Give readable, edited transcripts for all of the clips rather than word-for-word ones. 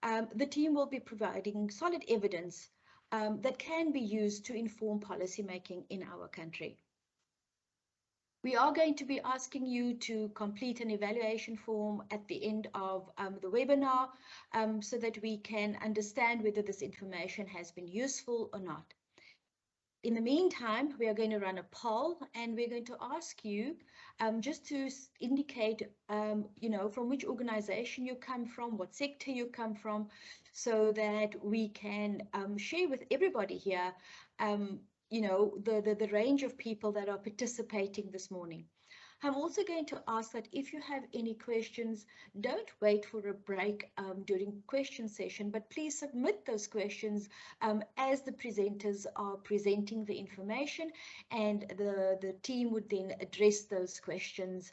the team will be providing solid evidence that can be used to inform policymaking in our country. We are going to be asking you to complete an evaluation form at the end of the webinar so that we can understand whether this information has been useful or not. In the meantime, we are going to run a poll and we're going to ask you just to indicate, you know, from which organization you come from, what sector you come from, so that we can share with everybody here, you know, the range of people that are participating this morning. I'm also going to ask that if you have any questions, don't wait for a break during question session, but please submit those questions as the presenters are presenting the information, and the team would then address those questions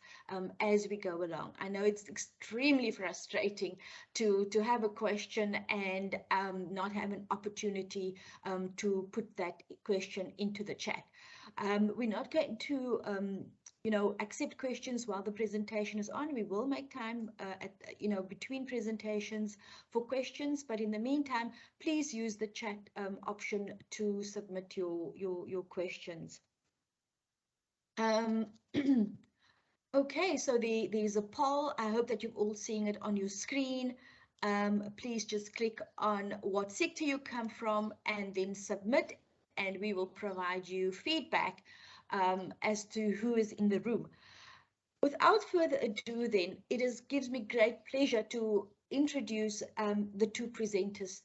as we go along. I know it's extremely frustrating to have a question and not have an opportunity to put that question into the chat. We're not going to you know, accept questions while the presentation is on. We will make time you know, between presentations for questions, but in the meantime, please use the chat option to submit your questions. Okay, so there's a poll. I hope that you're all seeing it on your screen. Please just click on what sector you come from and then submit, and we will provide you feedback as to who is in the room. Without further ado, then, gives me great pleasure to introduce the two presenters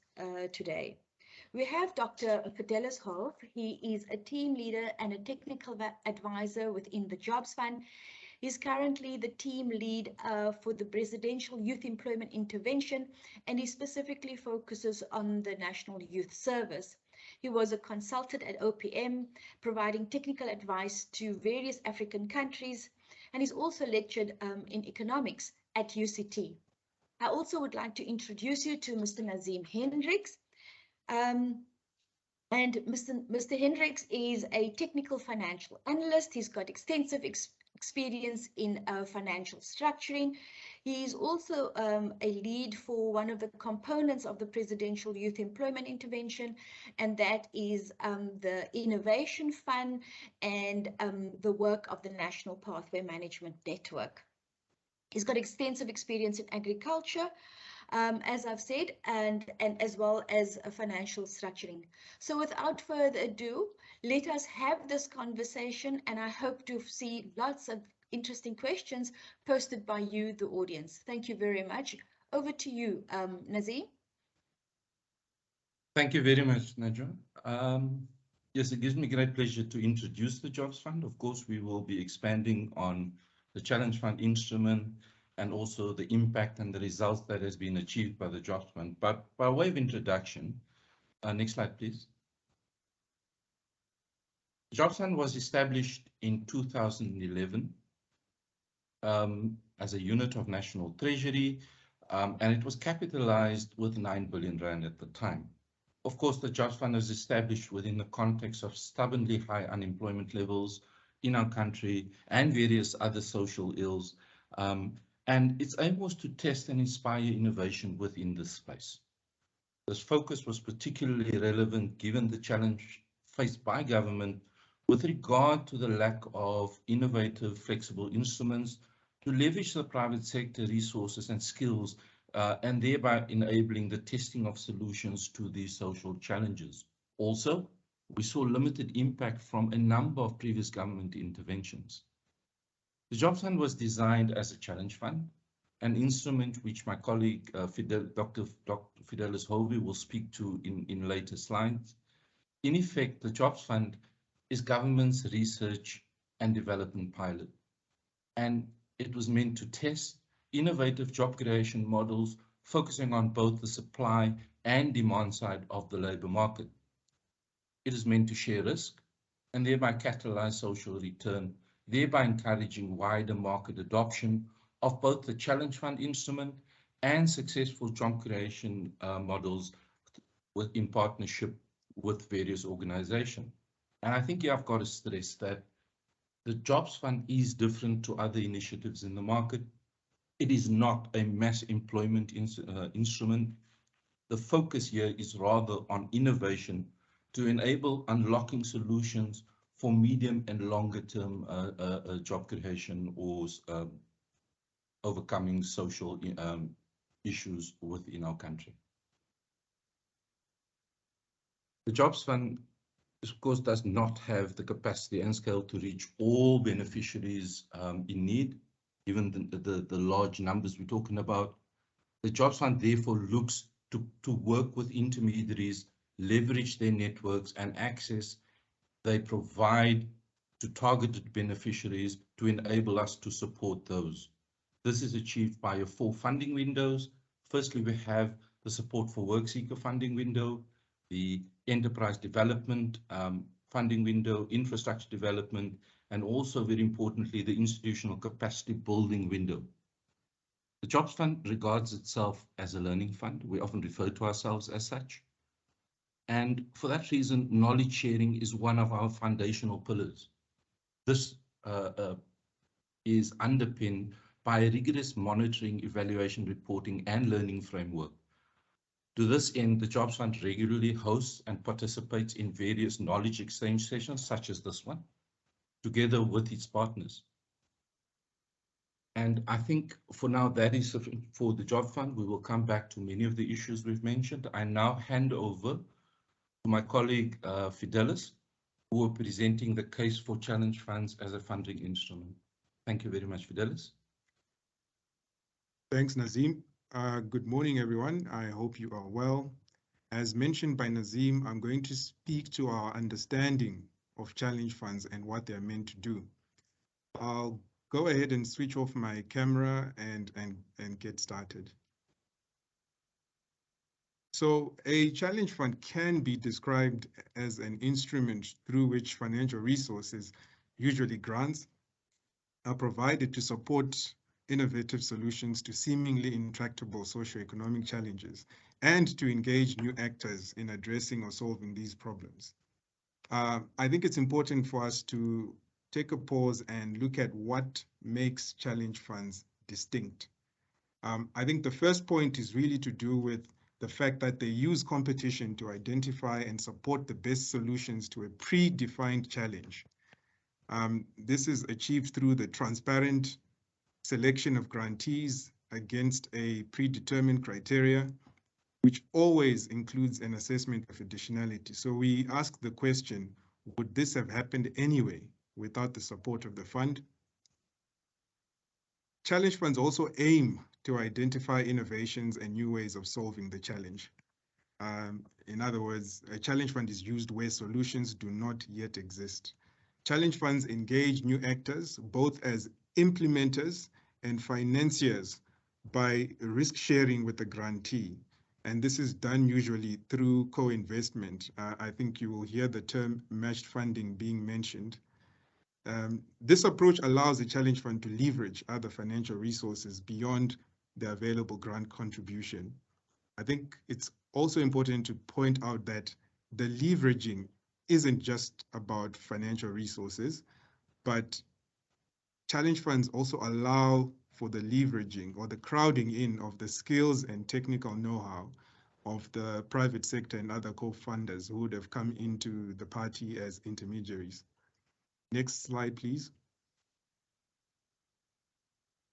today. We have Dr. Fidelis Hove. He is a team leader and a technical advisor within the Jobs Fund. He's currently the team lead for the Presidential Youth Employment Intervention, and he specifically focuses on the National Youth Service. He was a consultant at OPM, providing technical advice to various African countries, and he's also lectured in economics at UCT. I also would like to introduce you to Mr. Nazim Hendricks. And Mr. Hendricks is a technical financial analyst. He's got extensive experience in financial structuring. He is also a lead for one of the components of the Presidential Youth Employment Intervention, and that is the Innovation Fund and the work of the National Pathway Management Network. He's got extensive experience in agriculture, as I've said, and as well as financial structuring. So without further ado, let us have this conversation, and I hope to see lots of interesting questions posted by you, the audience. Thank you very much. Over to you, Nazim. Thank you very much, Najwa. Yes, it gives me great pleasure to introduce the Jobs Fund. Of course, we will be expanding on the Challenge Fund instrument and also the impact and the results that has been achieved by the Jobs Fund. But by way of introduction, next slide, please. The Jobs Fund was established in 2011 as a unit of National Treasury, and it was capitalized with 9 billion rand at the time. Of course, the Jobs Fund was established within the context of stubbornly high unemployment levels in our country and various other social ills. And its aim was to test and inspire innovation within this space. This focus was particularly relevant given the challenge faced by government with regard to the lack of innovative, flexible instruments to leverage the private sector resources and skills, and thereby enabling the testing of solutions to these social challenges. Also, we saw limited impact from a number of previous government interventions. The Jobs Fund was designed as a challenge fund, an instrument which my colleague Dr. Fidelis Hove will speak to in later slides. In effect, the Jobs Fund is government's research and development pilot, and it was meant to test innovative job creation models focusing on both the supply and demand side of the labor market. It is meant to share risk and thereby catalyze social return, thereby encouraging wider market adoption of both the Challenge Fund instrument and successful job creation models in partnership with various organizations. And I think here I've got to stress that the Jobs Fund is different to other initiatives in the market. It is not a mass employment instrument. the focus here is rather on innovation to enable unlocking solutions for medium and longer term job creation or overcoming social issues within our country. The Jobs Fund, of course, does not have the capacity and scale to reach all beneficiaries in need, given the large numbers we're talking about. The Jobs Fund therefore looks to work with intermediaries, leverage their networks and access they provide to targeted beneficiaries to enable us to support those. This is achieved by 4 funding windows. Firstly, we have the support for work seeker funding window, the enterprise development funding window, infrastructure development, and also very importantly, the institutional capacity building window. The Jobs Fund regards itself as a learning fund. We often refer to ourselves as such. And for that reason, knowledge sharing is one of our foundational pillars. This is underpinned by a rigorous monitoring, evaluation, reporting, and learning framework. To this end, the Jobs Fund regularly hosts and participates in various knowledge exchange sessions, such as this one, together with its partners. And I think for now, that is for the Job Fund. We will come back to many of the issues we've mentioned. I now hand over to my colleague, Fidelis, who are presenting the case for challenge funds as a funding instrument. Thank you very much, Fidelis. Thanks, Nazim. Good morning, everyone. I hope you are well. As mentioned by Nazim, I'm going to speak to our understanding of challenge funds and what they're meant to do. I'll go ahead and switch off my camera and get started. So a challenge fund can be described as an instrument through which financial resources, usually grants, are provided to support innovative solutions to seemingly intractable socioeconomic challenges and to engage new actors in addressing or solving these problems. I think it's important for us to take a pause and look at what makes challenge funds distinct. I think the first point is really to do with the fact that they use competition to identify and support the best solutions to a predefined challenge. This is achieved through the transparent selection of grantees against a predetermined criteria, which always includes an assessment of additionality. So we ask the question, would this have happened anyway without the support of the fund? Challenge funds also aim to identify innovations and new ways of solving the challenge. In other words, a challenge fund is used where solutions do not yet exist. Challenge funds engage new actors, both as implementers and financiers, by risk sharing with the grantee. And this is done usually through co-investment. I think you will hear the term matched funding being mentioned. This approach allows the challenge fund to leverage other financial resources beyond the available grant contribution. I think it's also important to point out that the leveraging isn't just about financial resources, but challenge funds also allow for the leveraging or the crowding in of the skills and technical know-how of the private sector and other co-funders who would have come into the party as intermediaries. Next slide, please.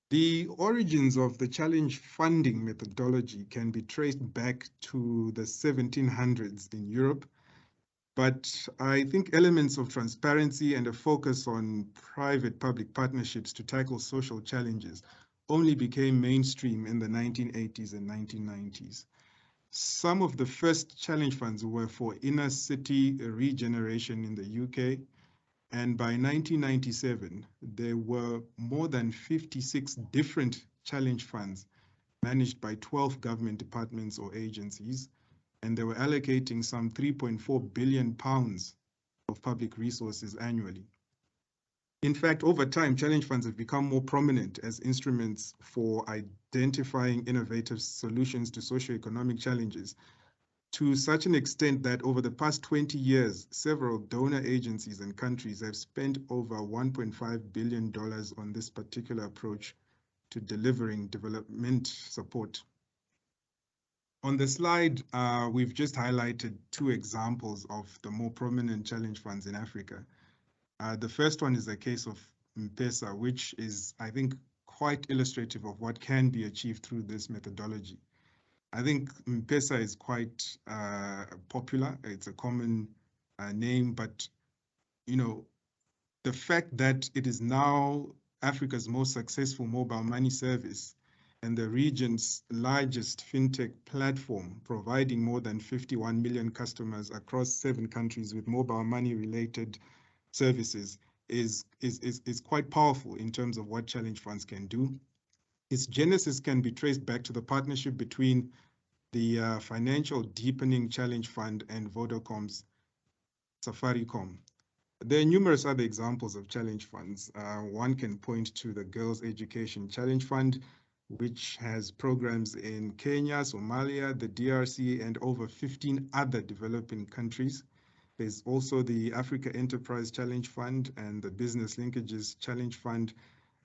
The origins of the challenge funding methodology can be traced back to the 1700s in Europe, but I think elements of transparency and a focus on private-public partnerships to tackle social challenges only became mainstream in the 1980s and 1990s. Some of the first challenge funds were for inner city regeneration in the UK, and by 1997, there were more than 56 different challenge funds managed by 12 government departments or agencies, and they were allocating some £3.4 billion of public resources annually. In fact, over time, challenge funds have become more prominent as instruments for identifying innovative solutions to socioeconomic challenges, to such an extent that over the past 20 years, several donor agencies and countries have spent over $1.5 billion on this particular approach to delivering development support. On the slide, we've just highlighted two examples of the more prominent challenge funds in Africa. The first one is the case of M-Pesa, which is, I think, quite illustrative of what can be achieved through this methodology. I think M-Pesa is quite popular. It's a common name, but the fact that it is now Africa's most successful mobile money service and the region's largest fintech platform, providing more than 51 million customers across 7 countries with mobile money related services, is quite powerful in terms of what challenge funds can do. Its genesis can be traced back to the partnership between the Financial Deepening Challenge Fund and Vodacom's Safaricom. There are numerous other examples of challenge funds. One can point to the Girls Education Challenge Fund, which has programs in Kenya, Somalia, the DRC, and over 15 other developing countries. There's also the Africa Enterprise Challenge Fund and the Business Linkages Challenge Fund.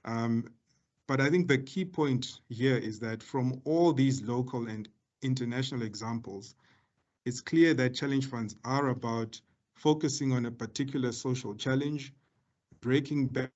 But I think the key point here is that from all these local and international examples, it's clear that challenge funds are about focusing on a particular social challenge, breaking back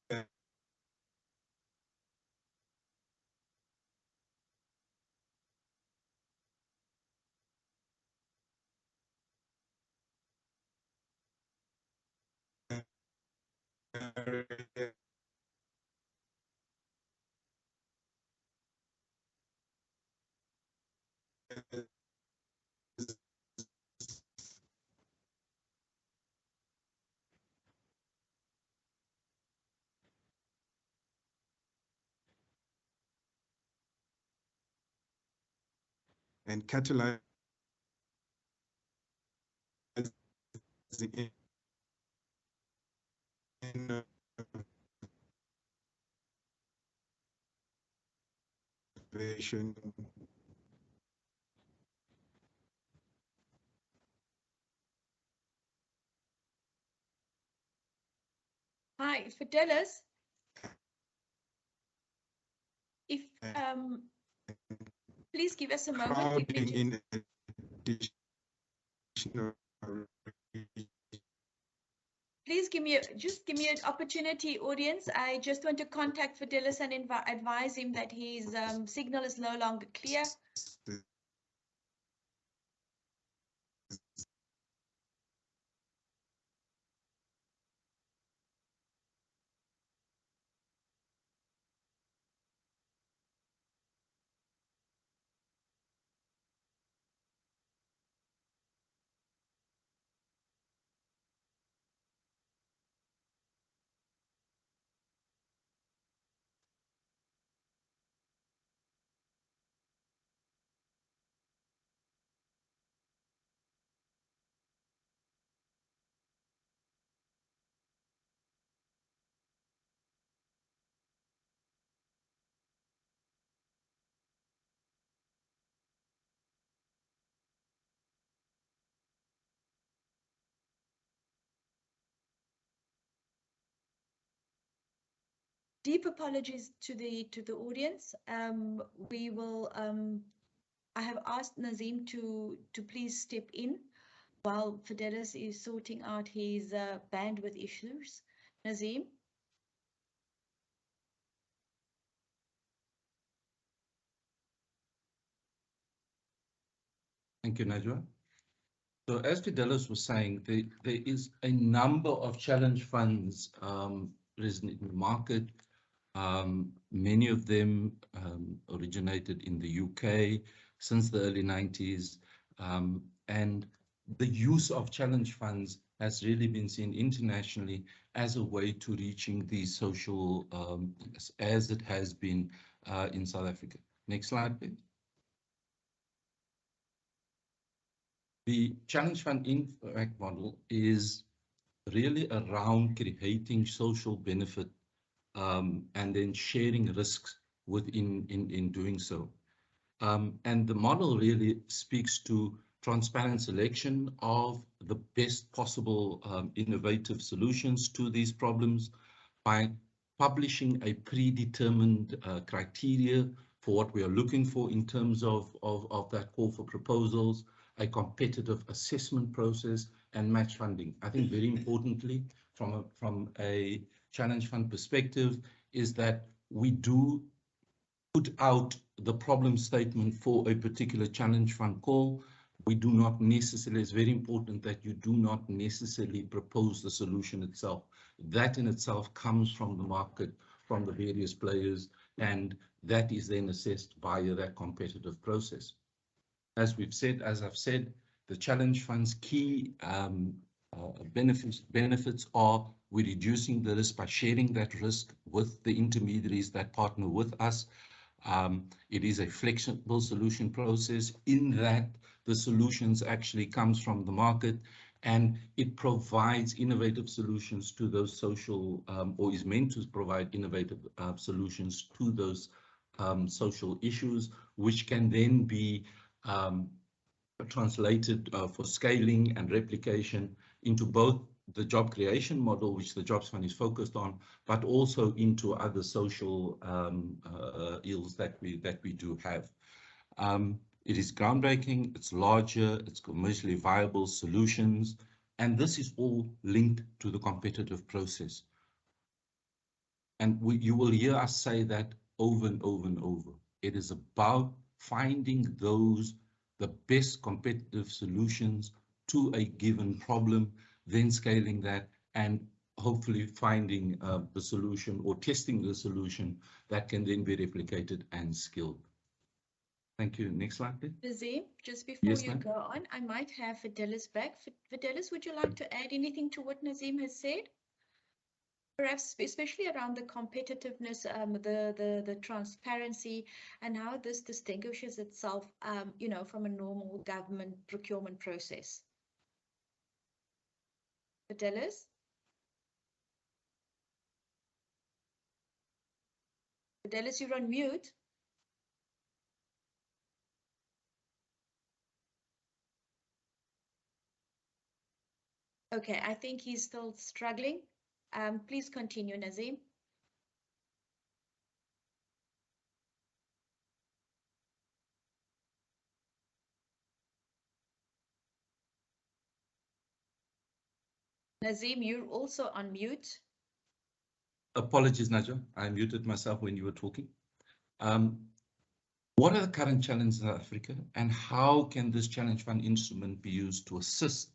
and catalyzing innovation. Hi, Fidelis. If please give us a moment. In additional, please give me an opportunity, audience. I just want to contact Fidelis and advise him that his signal is no longer clear. Deep apologies to the audience. We will. I have asked Nazim to please step in while Fidelis is sorting out his bandwidth issues. Nazim. Thank you, Najwa. So as Fidelis was saying, there is a number of challenge funds present in the market. Many of them originated in the UK since the early 90s. And the use of challenge funds has really been seen internationally as a way to reaching these social, as it has been in South Africa. Next slide, please. The challenge fund impact model is really around creating social benefit and then sharing risks in doing so. And the model really speaks to transparent selection of the best possible innovative solutions to these problems by publishing a predetermined criteria for what we are looking for in terms of that call for proposals, a competitive assessment process, and match funding. I think very importantly, from a challenge fund perspective, is that we do put out the problem statement for a particular challenge fund call. We do not necessarily, it's very important that you do not necessarily propose the solution itself. That in itself comes from the market, from the various players, and that is then assessed via that competitive process. As I've said, the challenge fund's key benefits are we're reducing the risk by sharing that risk with the intermediaries that partner with us. It is a flexible solution process in that the solutions actually comes from the market, and it provides innovative solutions to those social, or is meant to provide innovative solutions to those social issues, which can then be translated for scaling and replication into both the job creation model, which the Jobs Fund is focused on, but also into other social ills that we do have. It is groundbreaking, it's larger, it's commercially viable solutions, and this is all linked to the competitive process. And you will hear us say that over and over and over. It is about finding the best competitive solutions to a given problem, then scaling that, and hopefully finding the solution or testing the solution that can then be replicated and scaled. Thank you. Next slide, please. Nazim, just before you go on, I might have Fidelis back. Fidelis, would you like to add anything to what Nazim has said? Perhaps especially around the competitiveness, the transparency, and how this distinguishes itself, you know, from a normal government procurement process. Fidelis? Fidelis, you're on mute. Okay, I think he's still struggling. Please continue, Nazim. Nazim, you're also on mute. Apologies, Naja. I muted myself when you were talking. What are the current challenges in Africa, and how can this challenge fund instrument be used to assist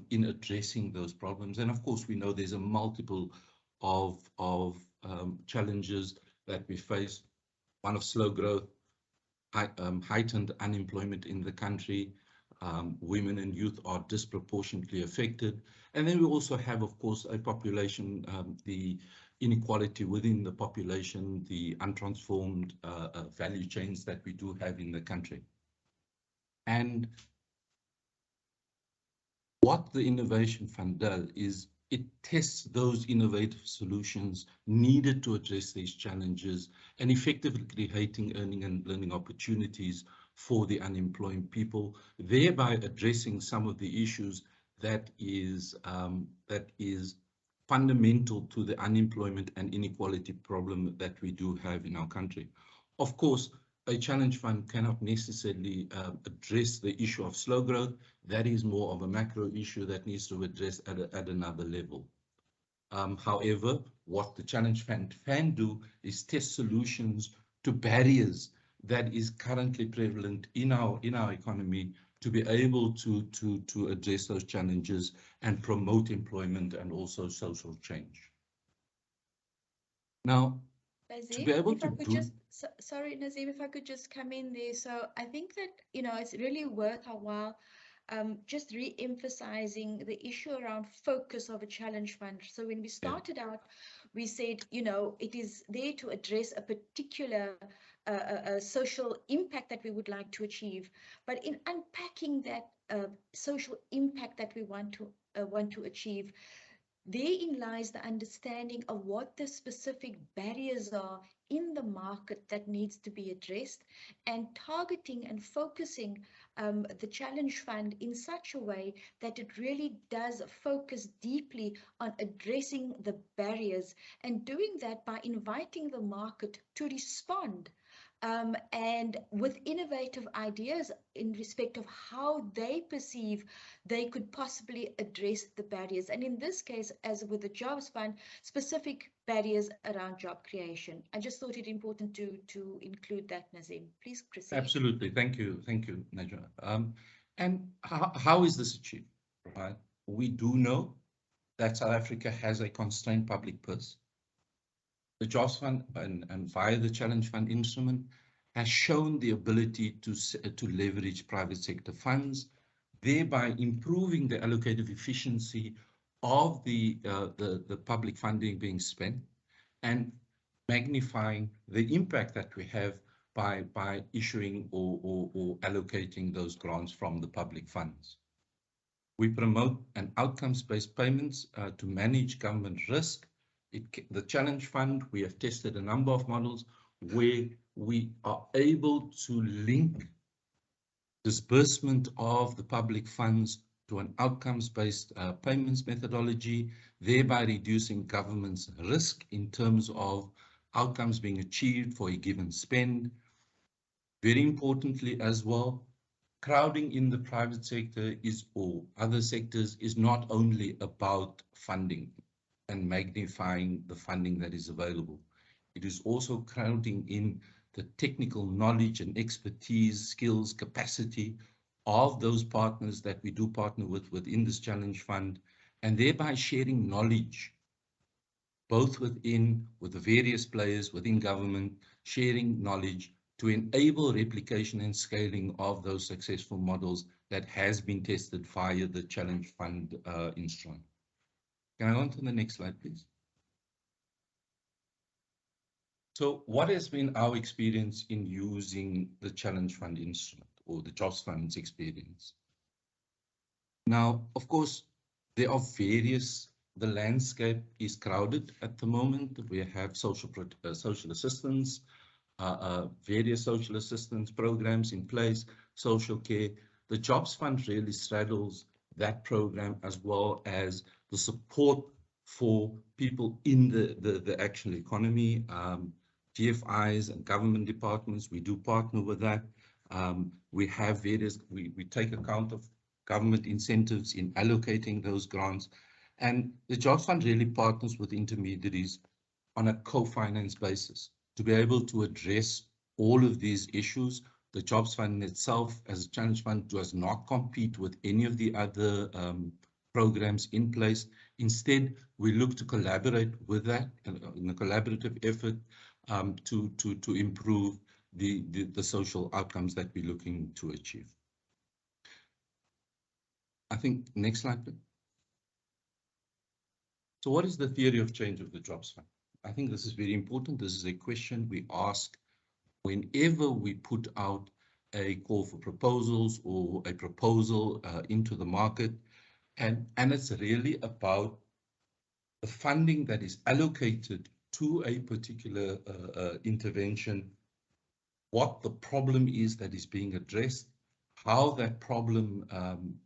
in addressing those problems? And of course, we know there's a multiple of challenges that we face. One of slow growth, heightened unemployment in the country. Women and youth are disproportionately affected. And then we also have, of course, a population, the inequality within the population, the untransformed value chains that we do have in the country. And what the Innovation Fund does is it tests those innovative solutions needed to address these challenges and effectively creating earning and learning opportunities for the unemployed people, thereby addressing some of the issues that is fundamental to the unemployment and inequality problem that we do have in our country. Of course, a challenge fund cannot necessarily address the issue of slow growth. That is more of a macro issue that needs to address at another level. However, what the challenge fund can do is test solutions to barriers that is currently prevalent in our economy to be able to address those challenges and promote employment and also social change. Now, Nazim, to be able to sorry, Nazim, if I could just come in there. So I think that, you know, it's really worth our while just re-emphasizing the issue around focus of a challenge fund. So when we started out, we said, you know, it is there to address a particular social impact that we would like to achieve. But in unpacking that social impact that we want to achieve, therein lies the understanding of what the specific barriers are in the market that needs to be addressed, and targeting and focusing the challenge fund in such a way that it really does focus deeply on addressing the barriers, and doing that by inviting the market to respond and with innovative ideas in respect of how they perceive they could possibly address the barriers. And in this case, as with the Jobs Fund, specific barriers around job creation. I just thought it important to include that, Nazim. Please proceed. Absolutely. Thank you, Najwa. And how is this achieved? Right? We do know that South Africa has a constrained public purse. The Jobs Fund and via the Challenge Fund instrument has shown the ability to leverage private sector funds, thereby improving the allocative efficiency of the public funding being spent and magnifying the impact that we have by issuing or allocating those grants from the public funds. We promote an outcomes-based payments to manage government risk. The Challenge Fund, we have tested a number of models where we are able to link disbursement of the public funds to an outcomes-based payments methodology, thereby reducing government's risk in terms of outcomes being achieved for a given spend. Very importantly as well, crowding in the private sector or other sectors is not only about funding and magnifying the funding that is available. It is also crowding in the technical knowledge and expertise, skills, capacity of those partners that we do partner with within this Challenge Fund, and thereby sharing knowledge, both with the various players within government, sharing knowledge to enable replication and scaling of those successful models that has been tested via the Challenge Fund instrument. Can I go on to the next slide, please? So what has been our experience in using the Challenge Fund instrument or the Jobs Fund's experience? Now, of course, there are the landscape is crowded at the moment. We have social assistance, various social assistance programs in place, social care. The Jobs Fund really straddles that program as well as the support for people in the actual economy, GFIs and government departments. We do partner with that. We have we take account of government incentives in allocating those grants. And the Jobs Fund really partners with intermediaries on a co-finance basis to be able to address all of these issues. The Jobs Fund itself, as a Challenge Fund, does not compete with any of the other programs in place. Instead, we look to collaborate with that in a collaborative effort to improve the social outcomes that we're looking to achieve. I think next slide, please. So what is the theory of change of the Jobs Fund? I think this is very important. This is a question we ask whenever we put out a call for proposals or a proposal into the market. And it's really about the funding that is allocated to a particular intervention, what the problem is that is being addressed, how that problem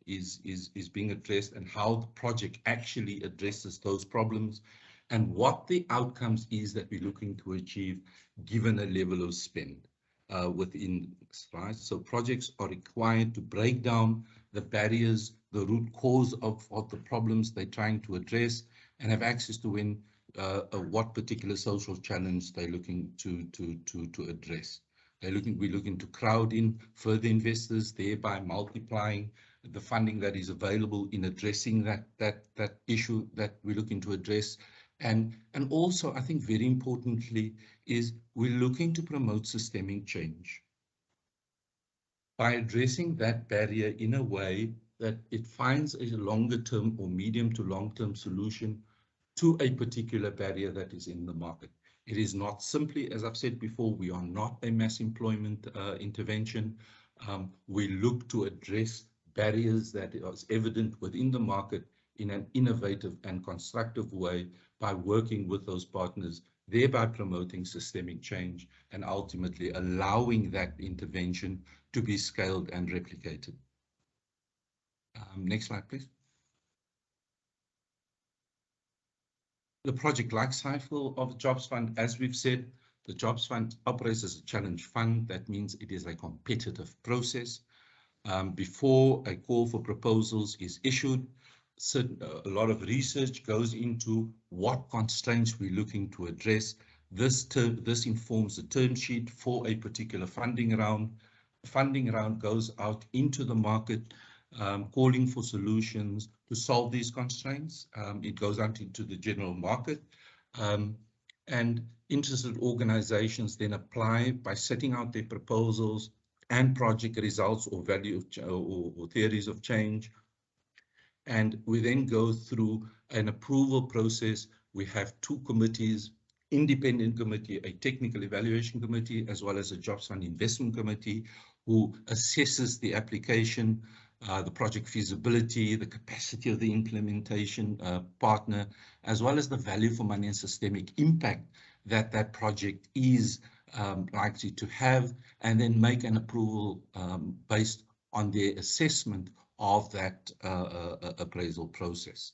is being addressed, and how the project actually addresses those problems, and what the outcomes is that we're looking to achieve given a level of spend within, right? So projects are required to break down the barriers, the root cause of the problems they're trying to address, and have access to what particular social challenge they're looking to address. We're looking to crowd in further investors, thereby multiplying the funding that is available in addressing that issue that we're looking to address. And also, I think very importantly, is we're looking to promote systemic change by addressing that barrier in a way that it finds a longer term or medium to long term solution to a particular barrier that is in the market. It is not simply, as I've said before, we are not a mass employment intervention. We look to address barriers that is evident within the market in an innovative and constructive way by working with those partners, thereby promoting systemic change and ultimately allowing that intervention to be scaled and replicated. Next slide, please. The project life cycle of the Jobs Fund, as we've said, The Jobs Fund operates as a challenge fund. That means it is a competitive process. Before a call for proposals is issued, a lot of research goes into what constraints we're looking to address. This informs the term sheet for a particular funding round. Funding round goes out into the market, calling for solutions to solve these constraints. It goes out into the general market. And interested organizations then apply by setting out their proposals and project results or value or theories of change. And we then go through an approval process. We have two committees, independent committee, a technical evaluation committee, as well as a Jobs Fund investment committee, who assesses the application, the project feasibility, the capacity of the implementation partner, as well as the value for money and systemic impact that that project is likely to have, and then make an approval based on their assessment of that appraisal process.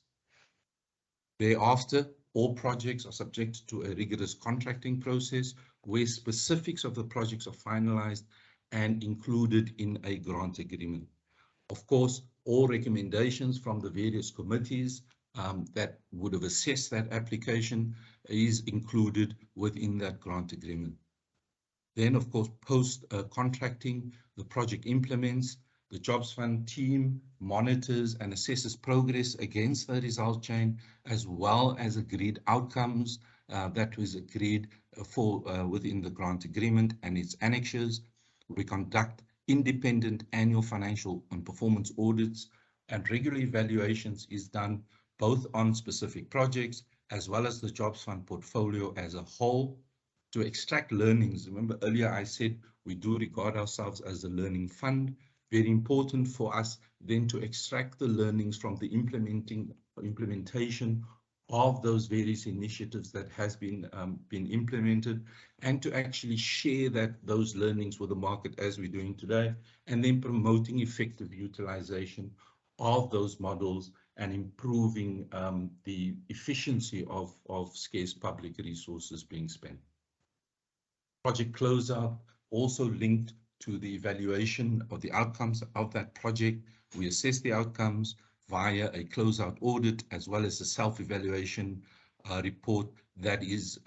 Thereafter, all projects are subject to a rigorous contracting process where specifics of the projects are finalized and included in a grant agreement. Of course, all recommendations from the various committees that would have assessed that application is included within that grant agreement. Then, of course, post-contracting, the project implements. The Jobs Fund team monitors and assesses progress against the result chain, as well as agreed outcomes that was agreed for within the grant agreement and its annexures. We conduct independent annual financial and performance audits, and regular evaluations is done both on specific projects as well as the Jobs Fund portfolio as a whole to extract learnings. Remember earlier I said we do regard ourselves as a learning fund. Very important for us then to extract the learnings from the implementation of those various initiatives that has been implemented, and to actually share those learnings with the market as we're doing today, and then promoting effective utilization of those models and improving the efficiency of scarce public resources being spent. Project closeout also linked to the evaluation of the outcomes of that project. We assess the outcomes via a closeout audit, as well as a self-evaluation report that is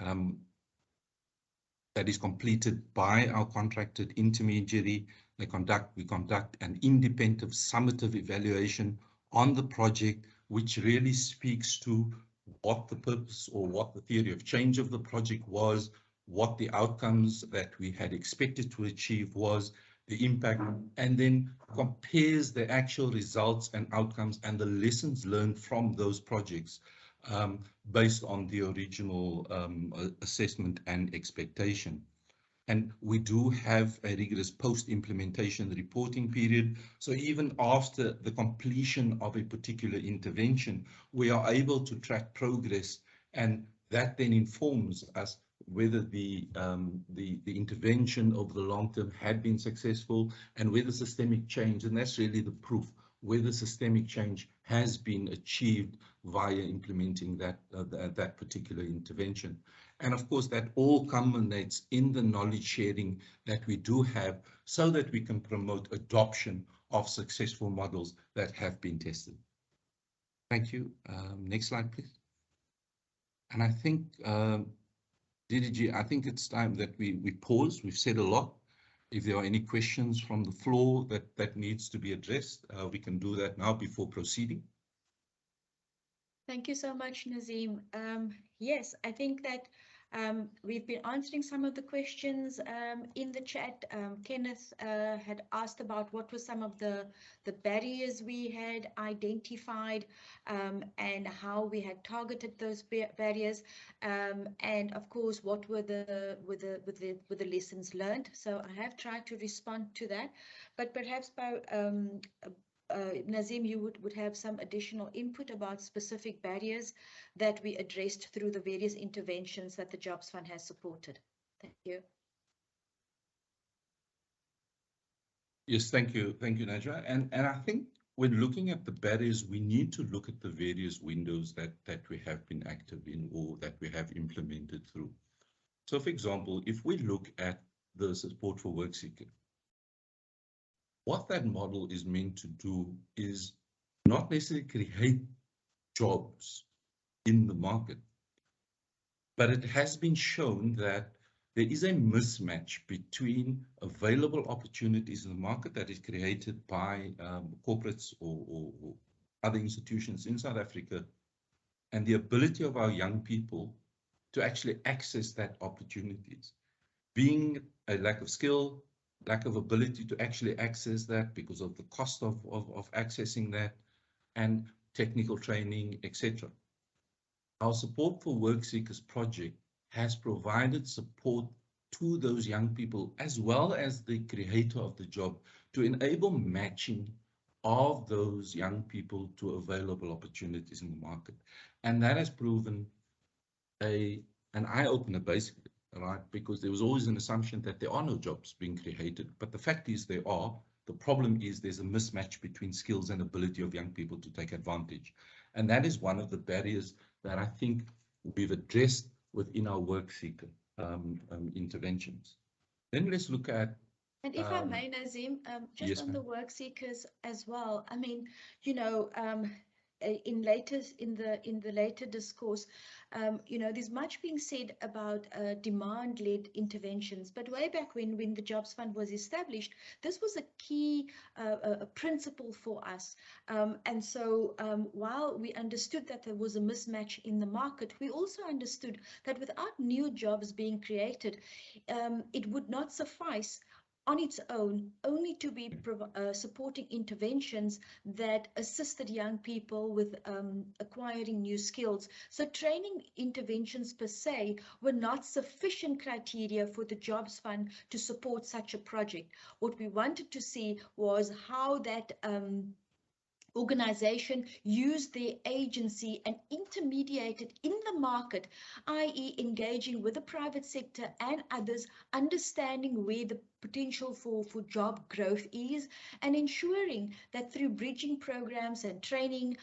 completed by our contracted intermediary. We conduct an independent summative evaluation on the project, which really speaks to what the purpose or what the theory of change of the project was, what the outcomes that we had expected to achieve was, the impact, and then compares the actual results and outcomes and the lessons learned from those projects based on the original assessment and expectation. And we do have a rigorous post-implementation reporting period. So even after the completion of a particular intervention, we are able to track progress, and that then informs us whether the intervention over the long term had been successful, and whether systemic change, and that's really the proof, whether systemic change has been achieved via implementing that particular intervention. And of course, that all culminates in the knowledge sharing that we do have, so that we can promote adoption of successful models that have been tested. Thank you. Next slide, please. And I think, DDG, I think it's time that we pause. We've said a lot. If there are any questions from the floor that needs to be addressed, we can do that now before proceeding. Thank you so much, Nazim. Yes, I think that we've been answering some of the questions in the chat. Kenneth had asked about what were some of the barriers we had identified and how we had targeted those barriers, and of course what were the lessons learned. So I have tried to respond to that, but perhaps by Nazim, you would have some additional input about specific barriers that we addressed through the various interventions that the Jobs Fund has supported. Thank you. Yes, thank you, Najwa. And I think when looking at the barriers, we need to look at the various windows that we have been active in or that we have implemented through. So for example, if we look at the support for work seeker, what that model is meant to do is not necessarily create jobs in the market, but it has been shown that there is a mismatch between available opportunities in the market that is created by corporates or other institutions in South Africa and the ability of our young people to actually access that opportunities. Being a lack of skill, lack of ability to actually access that because of the cost of accessing that, and technical training, etc. Our Support for Work Seekers project has provided support to those young people as well as the creator of the job to enable matching of those young people to available opportunities in the market. And that has proven an eye-opener basically, right? Because there was always an assumption that there are no jobs being created, but the fact is there are. The problem is there's a mismatch between skills and ability of young people to take advantage. And that is one of the barriers that I think we've addressed within our work seeker interventions. Then let's look at. And if I may, Nazim, just yes, on the work seekers as well. I mean, you know, in the later discourse, you know, there's much being said about demand-led interventions. But way back when the Jobs Fund was established, this was a key principle for us. And so while we understood that there was a mismatch in the market, we also understood that without new jobs being created, it would not suffice on its own only to be supporting interventions that assisted young people with acquiring new skills. So training interventions per se were not sufficient criteria for the Jobs Fund to support such a project. What we wanted to see was how that organization used their agency and intermediated in the market, i.e. engaging with the private sector and others, understanding where the potential for job growth is, and ensuring that through bridging programs and training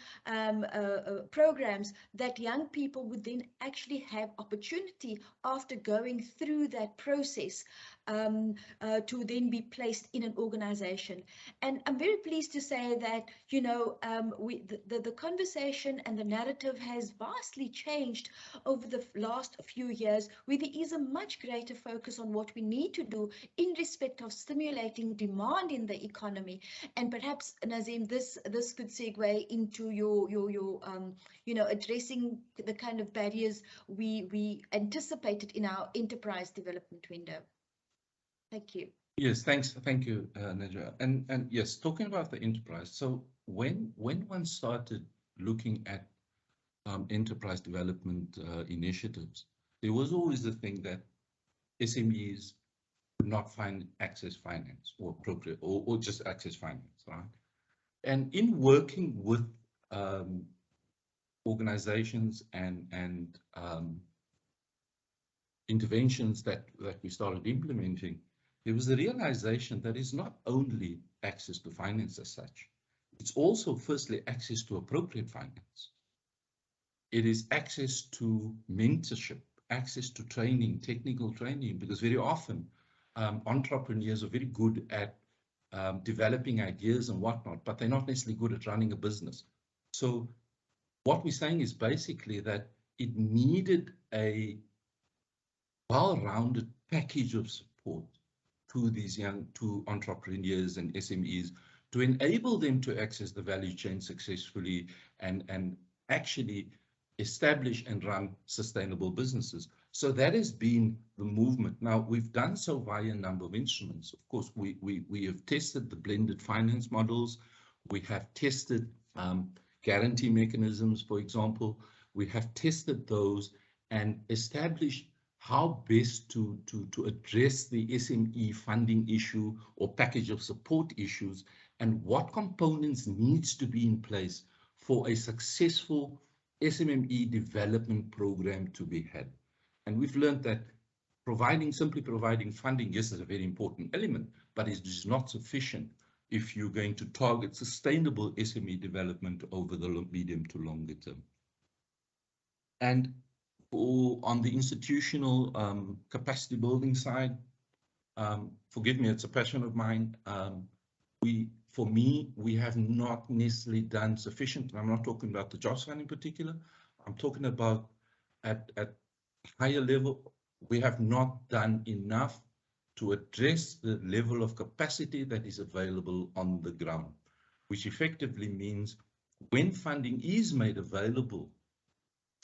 programs that young people would then actually have opportunity after going through that process to then be placed in an organization. And I'm very pleased to say that, you know, the conversation and the narrative has vastly changed over the last few years, where there is a much greater focus on what we need to do in respect of stimulating demand in the economy. And perhaps, Nazim, this could segue into your you know, addressing the kind of barriers we anticipated in our enterprise development window. Thank you. Yes, thanks. Thank you, Nadja. And yes, talking about the enterprise. So when one started looking at enterprise development initiatives, there was always the thing that SMEs would not find access finance or appropriate or just access finance, right? And in working with organizations and interventions that we started implementing, there was a realization that it's not only access to finance as such, it's also firstly access to appropriate finance. It is access to mentorship, access to training, technical training, because very often entrepreneurs are very good at developing ideas and whatnot, but they're not necessarily good at running a business. So what we're saying is basically that it needed a well-rounded package of support to these to entrepreneurs and SMEs to enable them to access the value chain successfully and actually establish and run sustainable businesses. So that has been the movement. Now, we've done so via a number of instruments. Of course, we have tested the blended finance models. We have tested guarantee mechanisms, for example. We have tested those and established how best to address the SME funding issue or package of support issues, and what components needs to be in place for a successful SMME development program to be had. And we've learned that simply providing funding, yes, is a very important element, but it is not sufficient if you're going to target sustainable SME development over the medium to longer term. And On the institutional capacity building side, forgive me, it's a passion of mine. For me, we have not necessarily done sufficient. I'm not talking about the jobs fund in particular. I'm talking about at higher level, we have not done enough to address the level of capacity that is available on the ground, which effectively means when funding is made available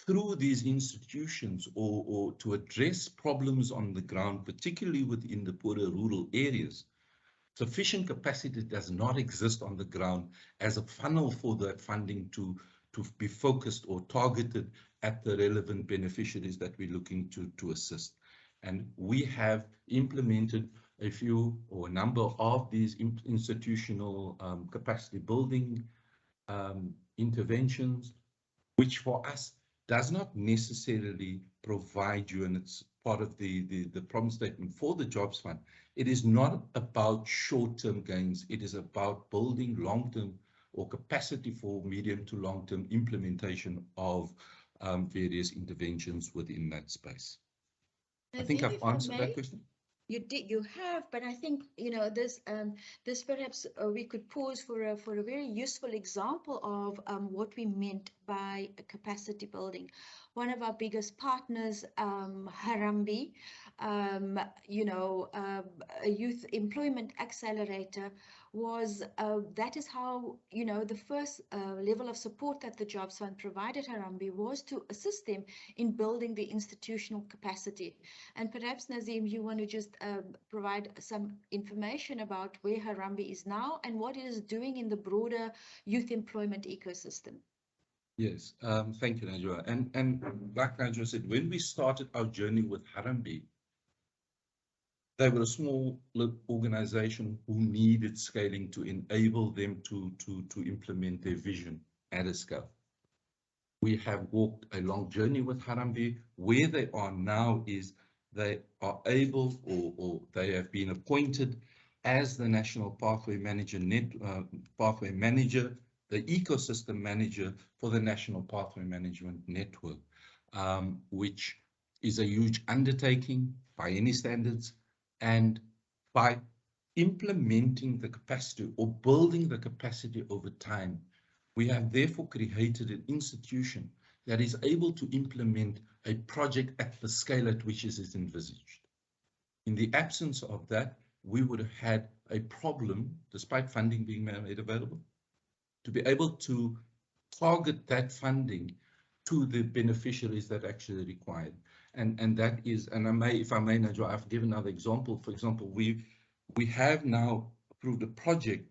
through these institutions or to address problems on the ground, particularly within the poorer rural areas, sufficient capacity does not exist on the ground as a funnel for that funding to be focused or targeted at the relevant beneficiaries that we're looking to assist. And we have implemented a few or a number of these institutional capacity building interventions, which for us does not necessarily provide you, and it's part of the problem statement for the jobs fund. It is not about short-term gains. It is about building long-term or capacity for medium to long-term implementation of various interventions within that space. I think I've answered that question. You have, but I think, you know, this perhaps we could pause for a very useful example of what we meant by capacity building. One of our biggest partners, Harambee, you know, a youth employment accelerator, was that is how, you know, the first level of support that the Jobs Fund provided Harambee was to assist them in building the institutional capacity. And perhaps, Nazim, you want to just provide some information about where Harambee is now and what it is doing in the broader youth employment ecosystem. Yes, thank you, Najwa. And like Najwa said, when we started our journey with Harambee, they were a small organization who needed scaling to enable them to implement their vision at a scale. We have walked a long journey with Harambee. Where they are now is they are able, or they have been appointed as the National Pathway Manager, Pathway Manager, the ecosystem manager for the National Pathway Management Network, which is a huge undertaking by any standards. And by implementing the capacity or building the capacity over time, we have therefore created an institution that is able to implement a project at the scale at which it is envisaged. In the absence of that, we would have had a problem, despite funding being made available, to be able to target that funding to the beneficiaries that actually required. And that is, and I may, if I may, Najwa, I've given another example. For example, we have now approved a project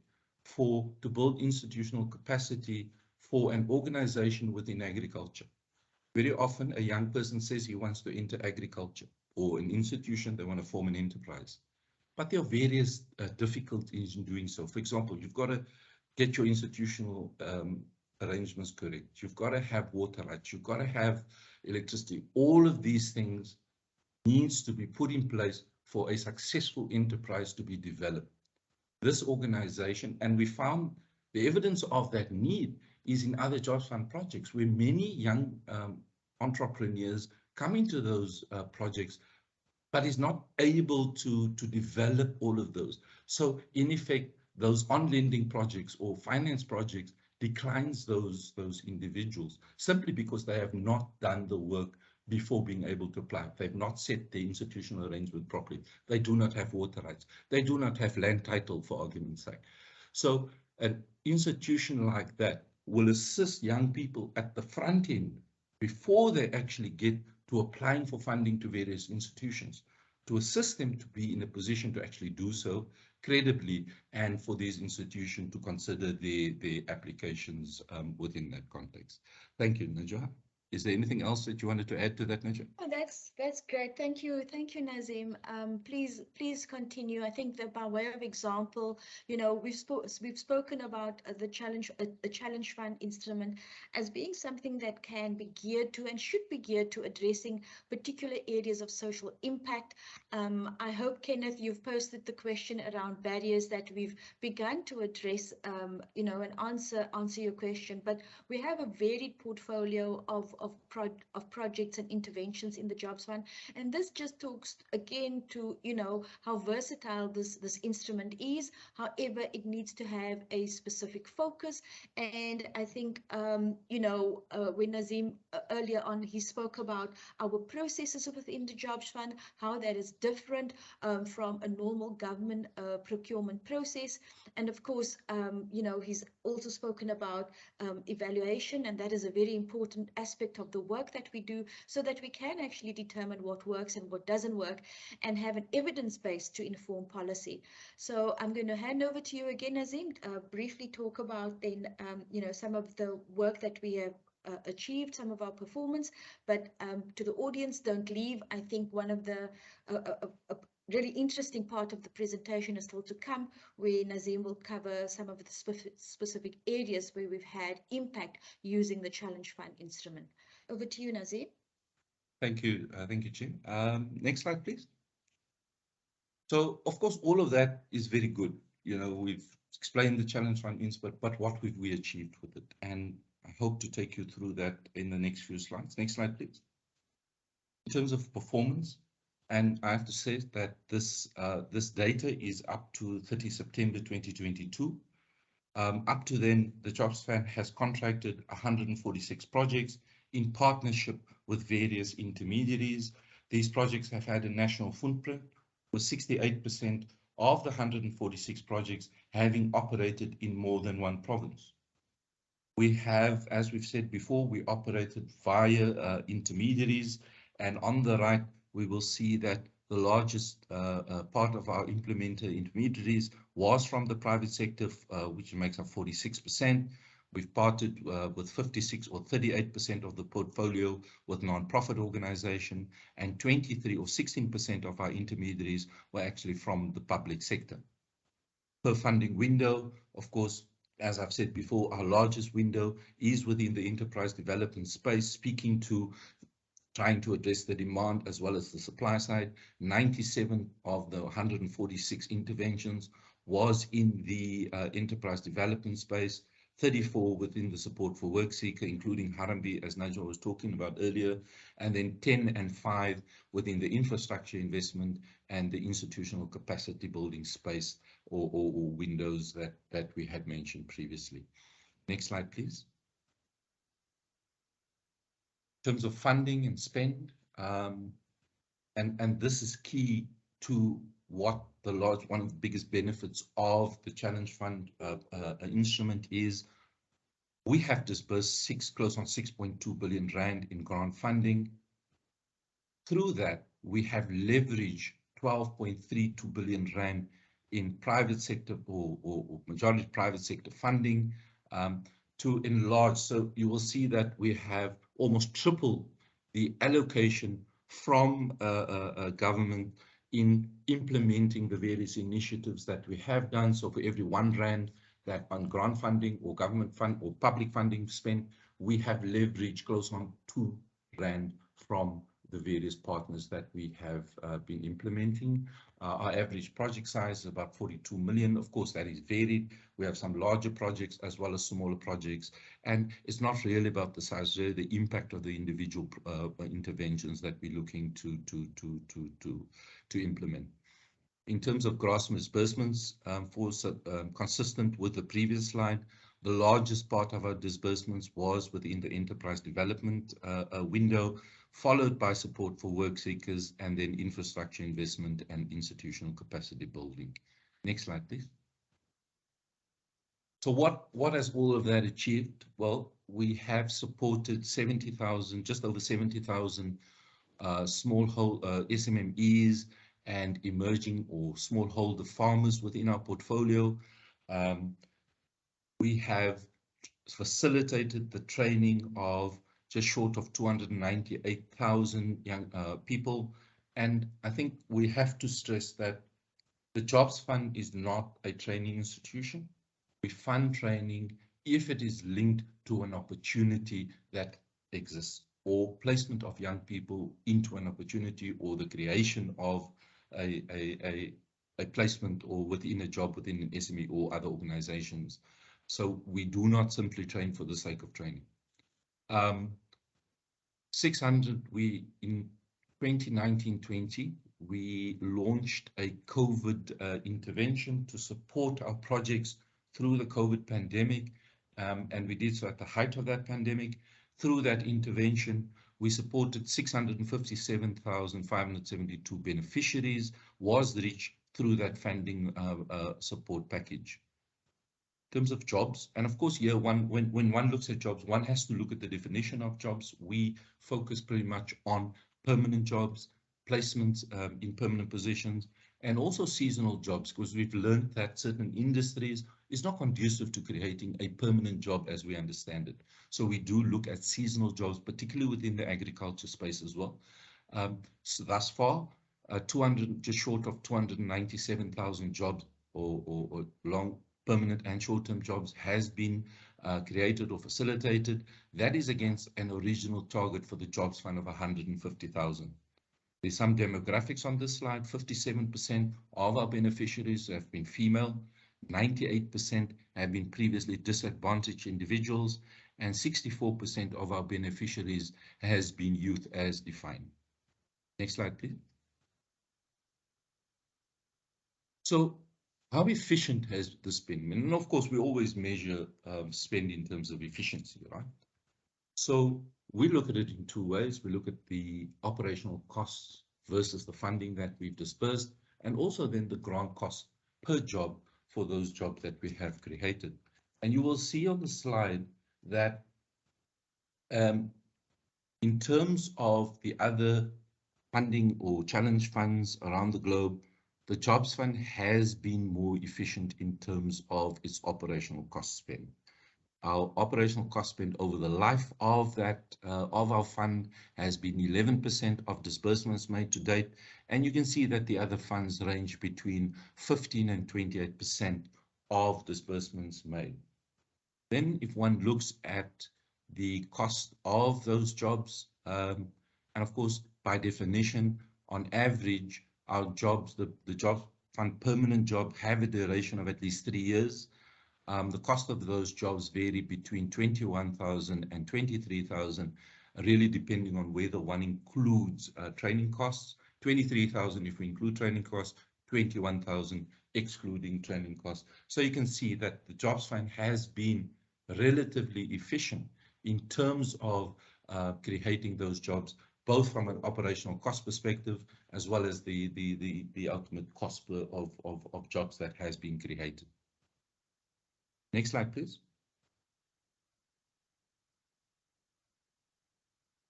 to build institutional capacity for an organization within agriculture. Very often a young person says he wants to enter agriculture, or an institution, they want to form an enterprise. But there are various difficulties in doing so. For example, you've got to get your institutional arrangements correct. You've got to have water rights. You've got to have electricity. All of these things needs to be put in place for a successful enterprise to be developed. This organization, and we found the evidence of that need is in other Jobs Fund projects, where many young entrepreneurs come into those projects, but is not able to develop all of those. So in effect, those on-lending projects or finance projects declines those individuals simply because they have not done the work before being able to apply. They've not set the institutional arrangement properly. They do not have water rights. They do not have land title, for argument's sake. So an institution like that will assist young people at the front end before they actually get to applying for funding to various institutions, to assist them to be in a position to actually do so credibly, and for these institutions to consider the applications within that context. Thank you, Najwa. Is there anything else that you wanted to add to that, Najwa? Oh, that's great. Thank you, Nazim. Please continue. I think that by way of example, you know, we've spoken about the challenge fund instrument as being something that can be geared to and should be geared to addressing particular areas of social impact. I hope, Kenneth, you've posted the question around barriers that we've begun to address, you know, and answer your question. But we have a varied portfolio of projects and interventions in the Jobs Fund. And this just talks again to, you know, how versatile this instrument is. However, it needs to have a specific focus. And I think, you know, when Nazim earlier on, he spoke about our processes within the Jobs Fund, how that is different from a normal government procurement process. And of course, you know, he's also spoken about evaluation, and that is a very important aspect of the work that we do, so that we can actually determine what works and what doesn't work, and have an evidence base to inform policy. So I'm going to hand over to you again, Nazim, briefly talk about then, you know, some of the work that we have achieved, some of our performance. But to the audience, don't leave. I think one of the really interesting part of the presentation is still to come, where Nazim will cover some of the specific areas where we've had impact using the Challenge Fund instrument. Over to you, Nazim. Thank you, Jim. Next slide, please. So, of course, all of that is very good. You know, we've explained the Challenge Fund instrument, but what have we achieved with it? And I hope to take you through that in the next few slides. Next slide, please. In terms of performance, and I have to say that this data is up to 30 September 2022. Up to then, the Jobs Fund has contracted 146 projects in partnership with various intermediaries. These projects have had a national footprint, with 68% of the 146 projects having operated in more than one province. We have, as we've said before, we operated via intermediaries, and on the right, we will see that the largest part of our implementer intermediaries was from the private sector, which makes up 46%. We've partnered with 56 or 38% of the portfolio with non-profit organization, and 23 or 16% of our intermediaries were actually from the public sector. Per funding window, of course, as I've said before, our largest window is within the enterprise development space, speaking to trying to address the demand as well as the supply side. 97 of the 146 interventions was in the enterprise development space, 34 within the support for work seeker, including Harambee, as Nigel was talking about earlier, and then 10 and 5 within the infrastructure investment and the institutional capacity building space, or windows that we had mentioned previously. Next slide, please. In terms of funding and spend, and this is key to what one of the biggest benefits of the Challenge Fund instrument is. We have disbursed close on 6.2 billion rand in grant funding. Through that, we have leveraged 12.32 billion rand in private sector or majority private sector funding to enlarge. So you will see that we have almost tripled the allocation from government in implementing the various initiatives that we have done. So for every 1 rand that on grant funding or government fund or public funding spent, we have leveraged close on 2 rand from the various partners that we have been implementing. Our average project size is about 42 million. Of course, that is varied. We have some larger projects as well as smaller projects. And it's not really about the size, really the impact of the individual interventions that we're looking to implement. In terms of gross disbursements, consistent with the previous slide, the largest part of our disbursements was within the enterprise development window, followed by support for work seekers, and then infrastructure investment and institutional capacity building. Next slide, please. So what has all of that achieved? Well, we have supported 70,000, just over 70,000 smallholder SMMEs and emerging or smallholder farmers within our portfolio. We have facilitated the training of just short of 298,000 young people. And I think we have to stress that the Jobs Fund is not a training institution. We fund training if it is linked to an opportunity that exists, or placement of young people into an opportunity, or the creation of a placement or within a job within an SME or other organizations. So we do not simply train for the sake of training. 600, in 2019-20, we launched a COVID intervention to support our projects through the COVID pandemic, and we did so at the height of that pandemic. Through that intervention, we supported 657,572 beneficiaries, was reached through that funding support package. In terms of jobs, and of course, year one, when one looks at jobs, one has to look at the definition of jobs. We focus pretty much on permanent jobs, placements in permanent positions, and also seasonal jobs, because we've learned that certain industries is not conducive to creating a permanent job as we understand it. So we do look at seasonal jobs, particularly within the agriculture space as well. So thus far, just short of 297,000 jobs or long permanent and short-term jobs has been created or facilitated. That is against an original target for the Jobs Fund of 150,000. There's some demographics on this slide. 57% of our beneficiaries have been female, 98% have been previously disadvantaged individuals, and 64% of our beneficiaries has been youth as defined. Next slide, please. So how efficient has this been? And of course, we always measure spend in terms of efficiency, right? So we look at it in two ways. We look at the operational costs versus the funding that we've dispersed, and also then the grant cost per job for those jobs that we have created. And you will see on the slide that in terms of the other funding or challenge funds around the globe, the Jobs Fund has been more efficient in terms of its operational cost spend. Our operational cost spend over the life of that of our fund has been 11% of disbursements made to date, and you can see that the other funds range between 15 and 28% of disbursements made. Then, if one looks at the cost of those jobs, and of course, by definition, on average, our jobs, the Jobs Fund permanent job have a duration of at least 3 years. The cost of those jobs vary between 21,000 and 23,000, really depending on whether one includes training costs. 23,000 if we include training costs, 21,000 excluding training costs. So you can see that the Jobs Fund has been relatively efficient in terms of creating those jobs, both from an operational cost perspective, as well as the ultimate cost of jobs that has been created. Next slide, please.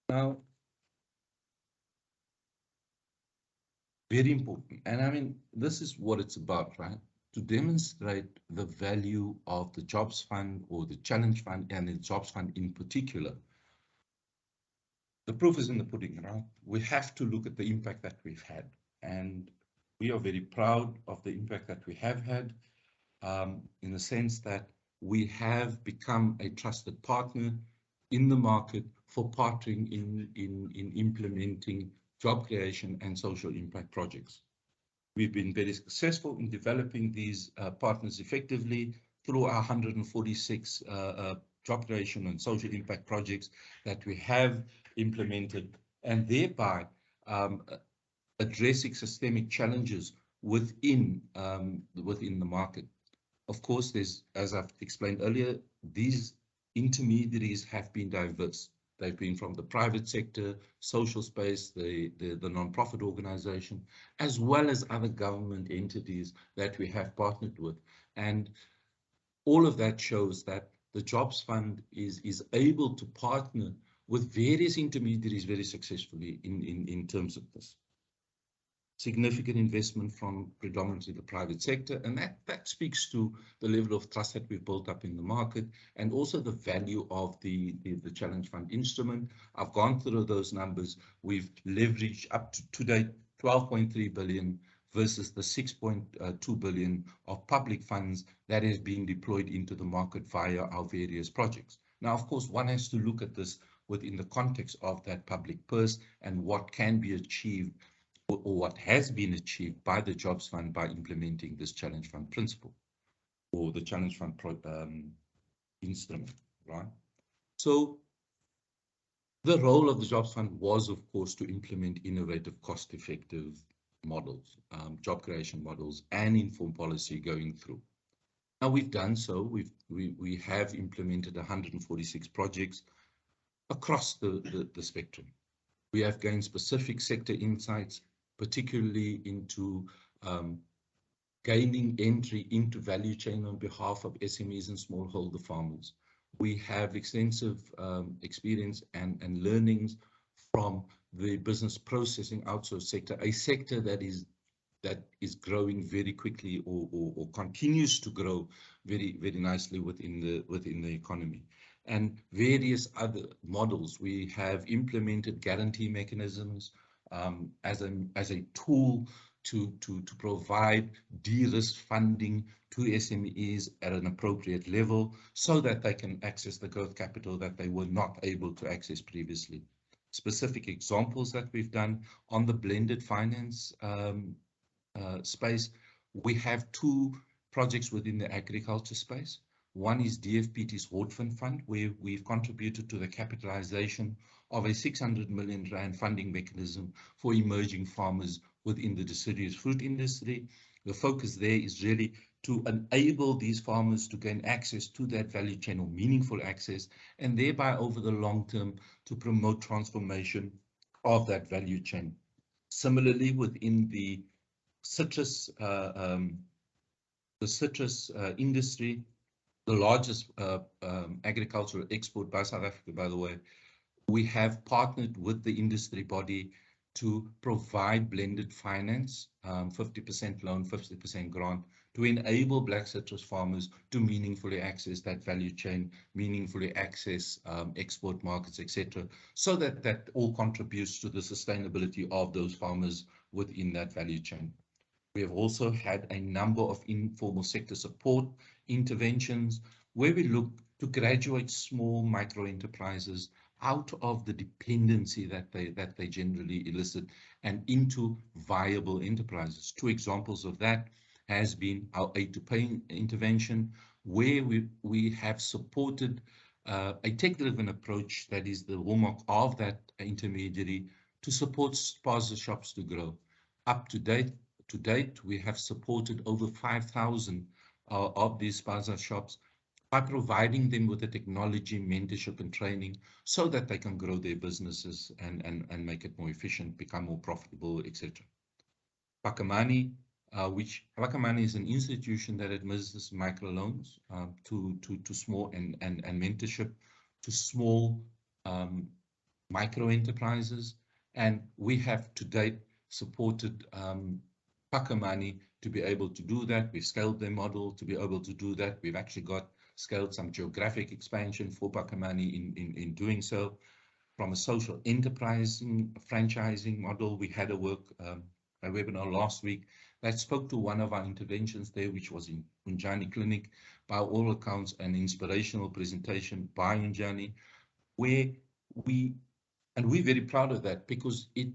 Now, very important, and I mean, this is what it's about, right? To demonstrate the value of the Jobs Fund or the Challenge Fund and the Jobs Fund in particular. The proof is in the pudding, right? We have to look at the impact that we've had, and we are very proud of the impact that we have had, in the sense that we have become a trusted partner in the market for partnering in implementing job creation and social impact projects. We've been very successful in developing these partners effectively through our 146 job creation and social impact projects that we have implemented, and thereby addressing systemic challenges within the market. Of course, there's, as I've explained earlier, these intermediaries have been diverse. They've been from the private sector, social space, the non-profit organization, as well as other government entities that we have partnered with. And all of that shows that the Jobs Fund is able to partner with various intermediaries very successfully in terms of this. Significant investment from predominantly the private sector, and that speaks to the level of trust that we've built up in the market, and also the value of the Challenge Fund instrument. I've gone through those numbers. We've leveraged up to date 12.3 billion versus the 6.2 billion of public funds that is being deployed into the market via our various projects. Now, of course, one has to look at this within the context of that public purse and what can be achieved or what has been achieved by the Jobs Fund by implementing this Challenge Fund principle or the Challenge Fund instrument, right? So The role of the Jobs Fund was, of course, to implement innovative, cost-effective models, job creation models, and inform policy going through. Now we've done so. We have implemented 146 projects across the spectrum. We have gained specific sector insights, particularly into gaining entry into value chain on behalf of SMEs and smallholder farmers. We have extensive experience and learnings from the business processing outsourced sector, a sector that is growing very quickly or continues to grow very nicely within the economy. And various other models. We have implemented guarantee mechanisms as a tool to provide de-risk funding to SMEs at an appropriate level so that they can access the growth capital that they were not able to access previously. Specific examples that we've done on the blended finance space, we have two projects within the agriculture space. One is DFPT's Hortfund Fund, where we've contributed to the capitalization of a 600 million rand funding mechanism for emerging farmers within the deciduous fruit industry. The focus there is really to enable these farmers to gain access to that value chain, or meaningful access, and thereby over the long term to promote transformation of that value chain. Similarly, within the citrus industry, the largest agricultural export by South Africa, by the way, we have partnered with the industry body to provide blended finance, 50% loan, 50% grant, to enable black citrus farmers to meaningfully access that value chain, meaningfully access export markets, etc., so that all contributes to the sustainability of those farmers within that value chain. We have also had a number of informal sector support interventions where we look to graduate small micro enterprises out of the dependency that they generally elicit and into viable enterprises. Two examples of that has been our aid to pay intervention, where we have supported a tech-driven approach that is the hallmark of that intermediary to support spaza shops to grow. Up to date, we have supported over 5,000 of these spaza shops by providing them with the technology, mentorship, and training so that they can grow their businesses and make it more efficient, become more profitable, etc. Phakamani, Phakamani is an institution that administers microloans to small and mentorship to small micro enterprises, and we have to date supported Phakamani to be able to do that. We've scaled their model to be able to do that. We've actually scaled some geographic expansion for Phakamani in doing so. From a social enterprising franchising model, we had a webinar last week that spoke to one of our interventions there, which was in Unjani Clinic. By all accounts, an inspirational presentation by Unjani, where we're very proud of that because it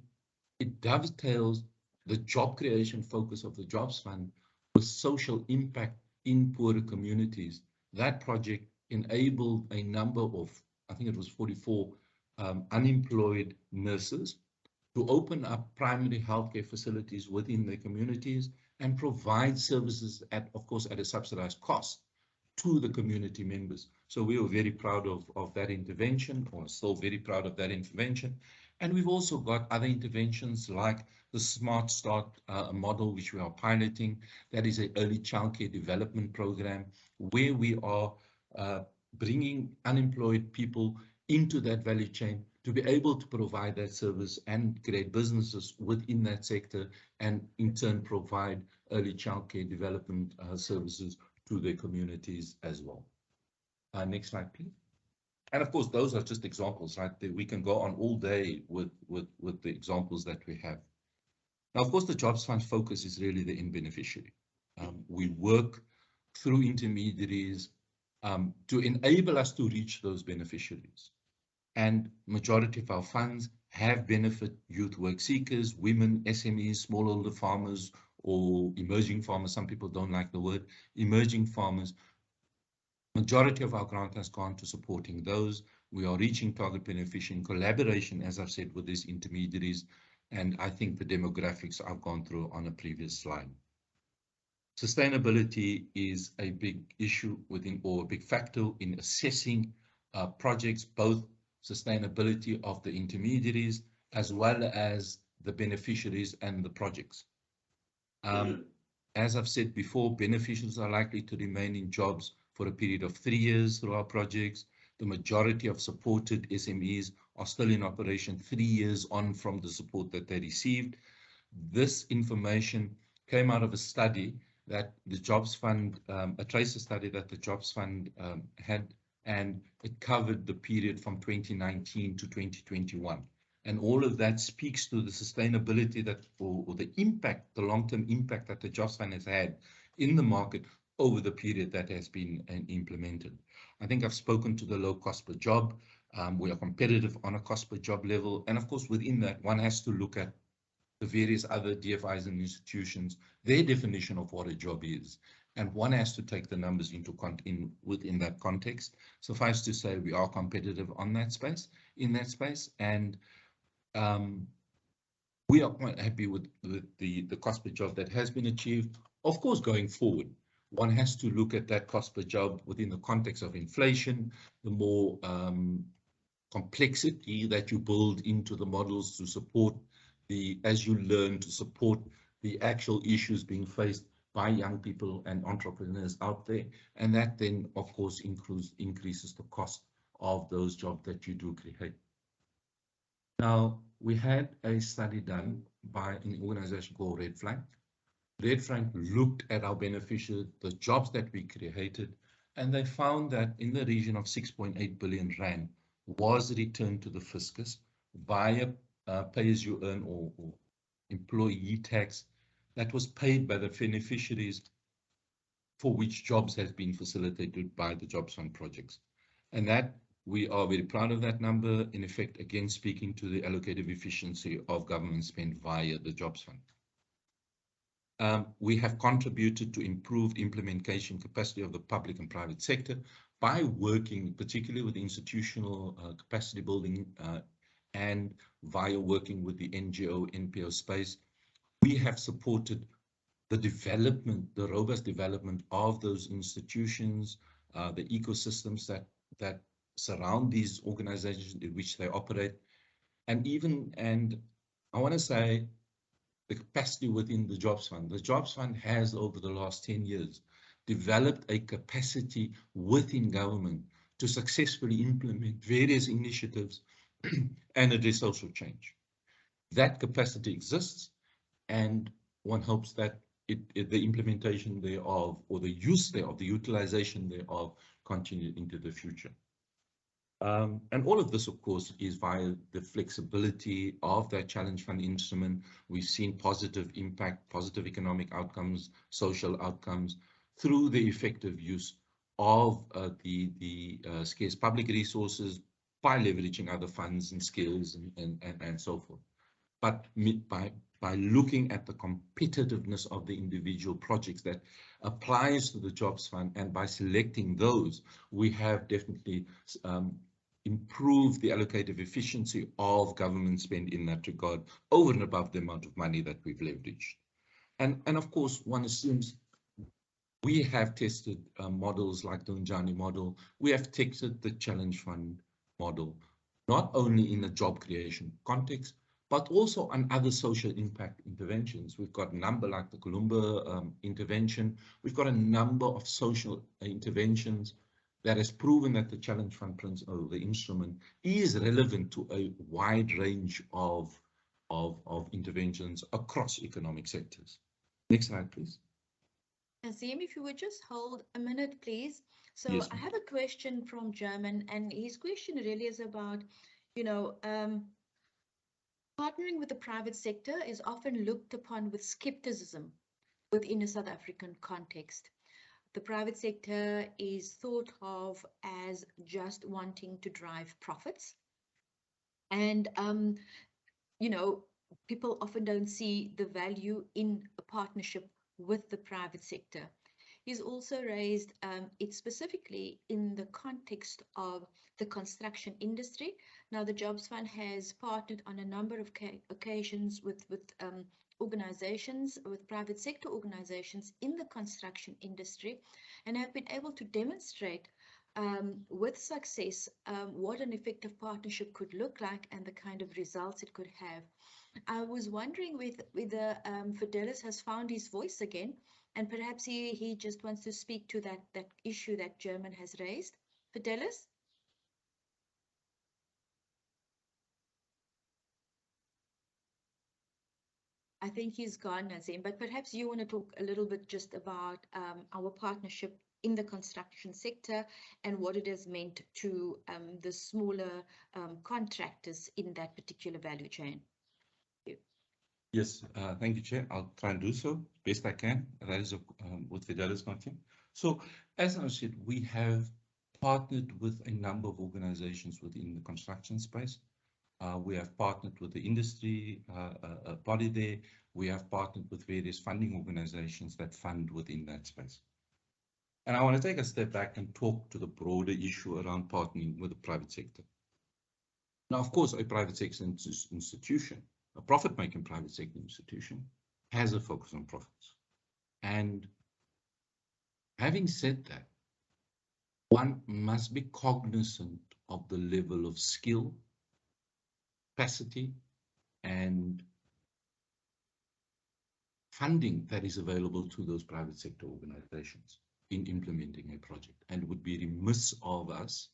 dovetails the job creation focus of the Jobs Fund with social impact in poorer communities. That project enabled a number of, I think it was 44 unemployed nurses to open up primary healthcare facilities within their communities and provide services of course, at a subsidized cost to the community members. So we were very proud of that intervention, or still very proud of that intervention. And we've also got other interventions like the Smart Start model, which we are piloting. That is an early childcare development program where we are bringing unemployed people into that value chain to be able to provide that service and create businesses within that sector, and in turn provide early childcare development services to their communities as well. Next slide, please. And of course, those are just examples, right? We can go on all day with the examples that we have. Now, of course, the Jobs Fund focus is really the end beneficiary. We work through intermediaries to enable us to reach those beneficiaries. And majority of our funds have benefit youth work seekers, women, SMEs, smallholder farmers, or emerging farmers. Some people don't like the word emerging farmers, Majority of our grant has gone to supporting those. We are reaching target beneficiary in collaboration, as I've said, with these intermediaries. And I think the demographics I've gone through on a previous slide. Sustainability is a big issue within, or a big factor in assessing projects, both sustainability of the intermediaries as well as the beneficiaries and the projects. As I've said before, beneficiaries are likely to remain in jobs for a period of 3 years through our projects. The majority of supported SMEs are still in operation 3 years on from the support that they received. This information came out of a study that the Jobs Fund, a tracer study that the Jobs Fund had, and it covered the period from 2019 to 2021. And all of that speaks to the sustainability that, or the impact, the long-term impact that the Jobs Fund has had in the market over the period that has been implemented. I think I've spoken to the low cost per job. We are competitive on a cost per job level. And of course, within that, one has to look at the various other DFIs and institutions, their definition of what a job is. And one has to take the numbers into within that context. Suffice to say, we are competitive on that space, in that space. And we are quite happy with the cost per job that has been achieved. Of course, going forward, one has to look at that cost per job within the context of inflation, the more complexity that you build into the models to support as you learn to support the actual issues being faced by young people and entrepreneurs out there. And that then, of course, increases the cost of those jobs that you do create. Now, we had a study done by an organization called Red Flag. Red Flag looked at our beneficiaries, the jobs that we created, and they found that in the region of 6.8 billion rand was returned to the fiscus via pay-as-you-earn or employee tax that was paid by the beneficiaries for which jobs has been facilitated by the Jobs Fund projects. And that we are very proud of that number, in effect, again, speaking to the allocative efficiency of government spend via the Jobs Fund. We have contributed to improved implementation capacity of the public and private sector by working particularly with institutional capacity building and via working with the NGO, NPO space. We have supported the development, the robust development of those institutions, the ecosystems that surround these organizations in which they operate. And I want to say the capacity within the Jobs Fund. The Jobs Fund has, over the last 10 years, developed a capacity within government to successfully implement various initiatives and address social change. That capacity exists, and one hopes that the implementation thereof, or the use thereof, the utilization thereof, continue into the future. And all of this, of course, is via the flexibility of that Challenge Fund instrument. We've seen positive impact, positive economic outcomes, social outcomes through the effective use of the scarce public resources by leveraging other funds and skills and so forth. But by looking at the competitiveness of the individual projects that applies to the Jobs Fund, and by selecting those, we have definitely improve the allocative efficiency of government spend in that regard, over and above the amount of money that we've leveraged. And of course, one assumes we have tested models like the Unjani model. We have tested the Challenge Fund model, not only in the job creation context, but also on other social impact interventions. We've got a number like the Columba intervention. We've got a number of social interventions that has proven that the Challenge Fund principle, the instrument, is relevant to a wide range of interventions across economic sectors. Next slide, please. Nazeem, if you would just hold a minute, please. So yes, I have a question from German, and his question really is about, partnering with the private sector is often looked upon with skepticism within a South African context. The private sector is thought of as just wanting to drive profits. And, people often don't see the value in a partnership with the private sector. He's also raised it specifically in the context of the construction industry. Now, the Jobs Fund has partnered on a number of occasions with organizations, with private sector organizations in the construction industry, and have been able to demonstrate with success what an effective partnership could look like and the kind of results it could have. I was wondering whether Fidelis has found his voice again, and perhaps he just wants to speak to that issue that German has raised. Fidelis? I think he's gone, Nazim, but perhaps you want to talk a little bit just about our partnership in the construction sector and what it has meant to the smaller contractors in that particular value chain. Yes, thank you, Chair. I'll try and do so best I can. That is with Fidelis, my team. So, as I said, we have partnered with a number of organizations within the construction space. We have partnered with the industry body there. We have partnered with various funding organizations that fund within that space. And I want to take a step back and talk to the broader issue around partnering with the private sector. Now, of course, a private sector institution, a profit-making private sector institution, has a focus on profits. And having said that, one must be cognizant of the level of skill, capacity, and funding that is available to those private sector organizations in implementing a project. And it would be remiss of us,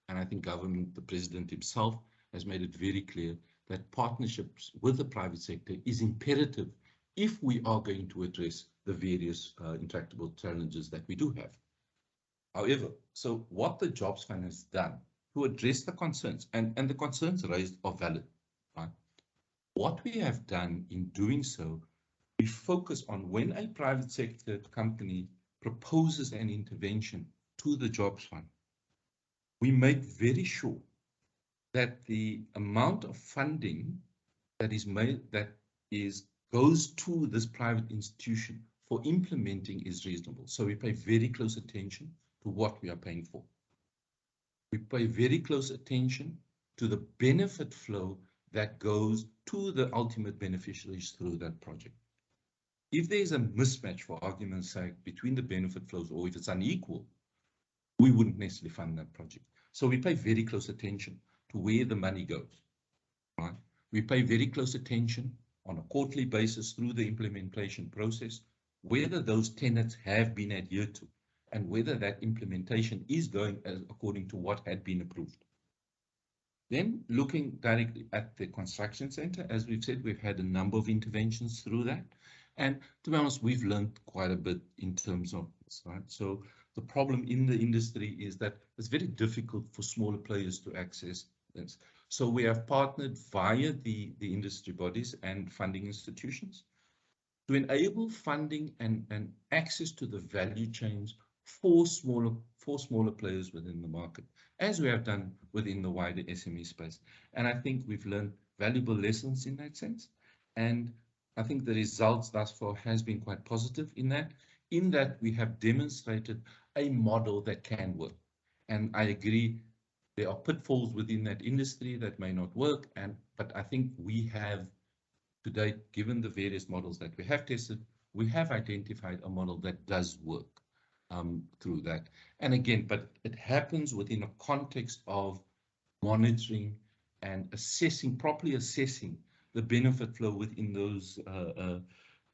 and I think government, the president himself, has made it very clear that partnerships with the private sector is imperative if we are going to address the various intractable challenges that we do have. However, so what the Jobs Fund has done to address the concerns, and the concerns raised are valid, right? What we have done in doing so, we focus on when a private sector company proposes an intervention to the Jobs Fund, we make very sure that the amount of funding that is made, goes to this private institution for implementing is reasonable. So we pay very close attention to what we are paying for. We pay very close attention to the benefit flow that goes to the ultimate beneficiaries through that project. If there is a mismatch, for argument's sake, between the benefit flows, or if it's unequal, we wouldn't necessarily fund that project. So we pay very close attention to where the money goes, right? We pay very close attention on a quarterly basis through the implementation process, whether those tenets have been adhered to and whether that implementation is going according to what had been approved. Then looking directly at the construction center, as we've said, we've had a number of interventions through that. And to be honest, we've learned quite a bit in terms of this, right? So the problem in the industry is that it's very difficult for smaller players to access this. So we have partnered via the industry bodies and funding institutions to enable funding and access to the value chains for smaller players within the market, as we have done within the wider SME space. And I think we've learned valuable lessons in that sense. And I think the results thus far has been quite positive in that we have demonstrated a model that can work. And I agree, there are pitfalls within that industry that may not work. But I think we have, to date, given the various models that we have tested, we have identified a model that does work through that. And again, but it happens within a context of monitoring and properly assessing the benefit flow within those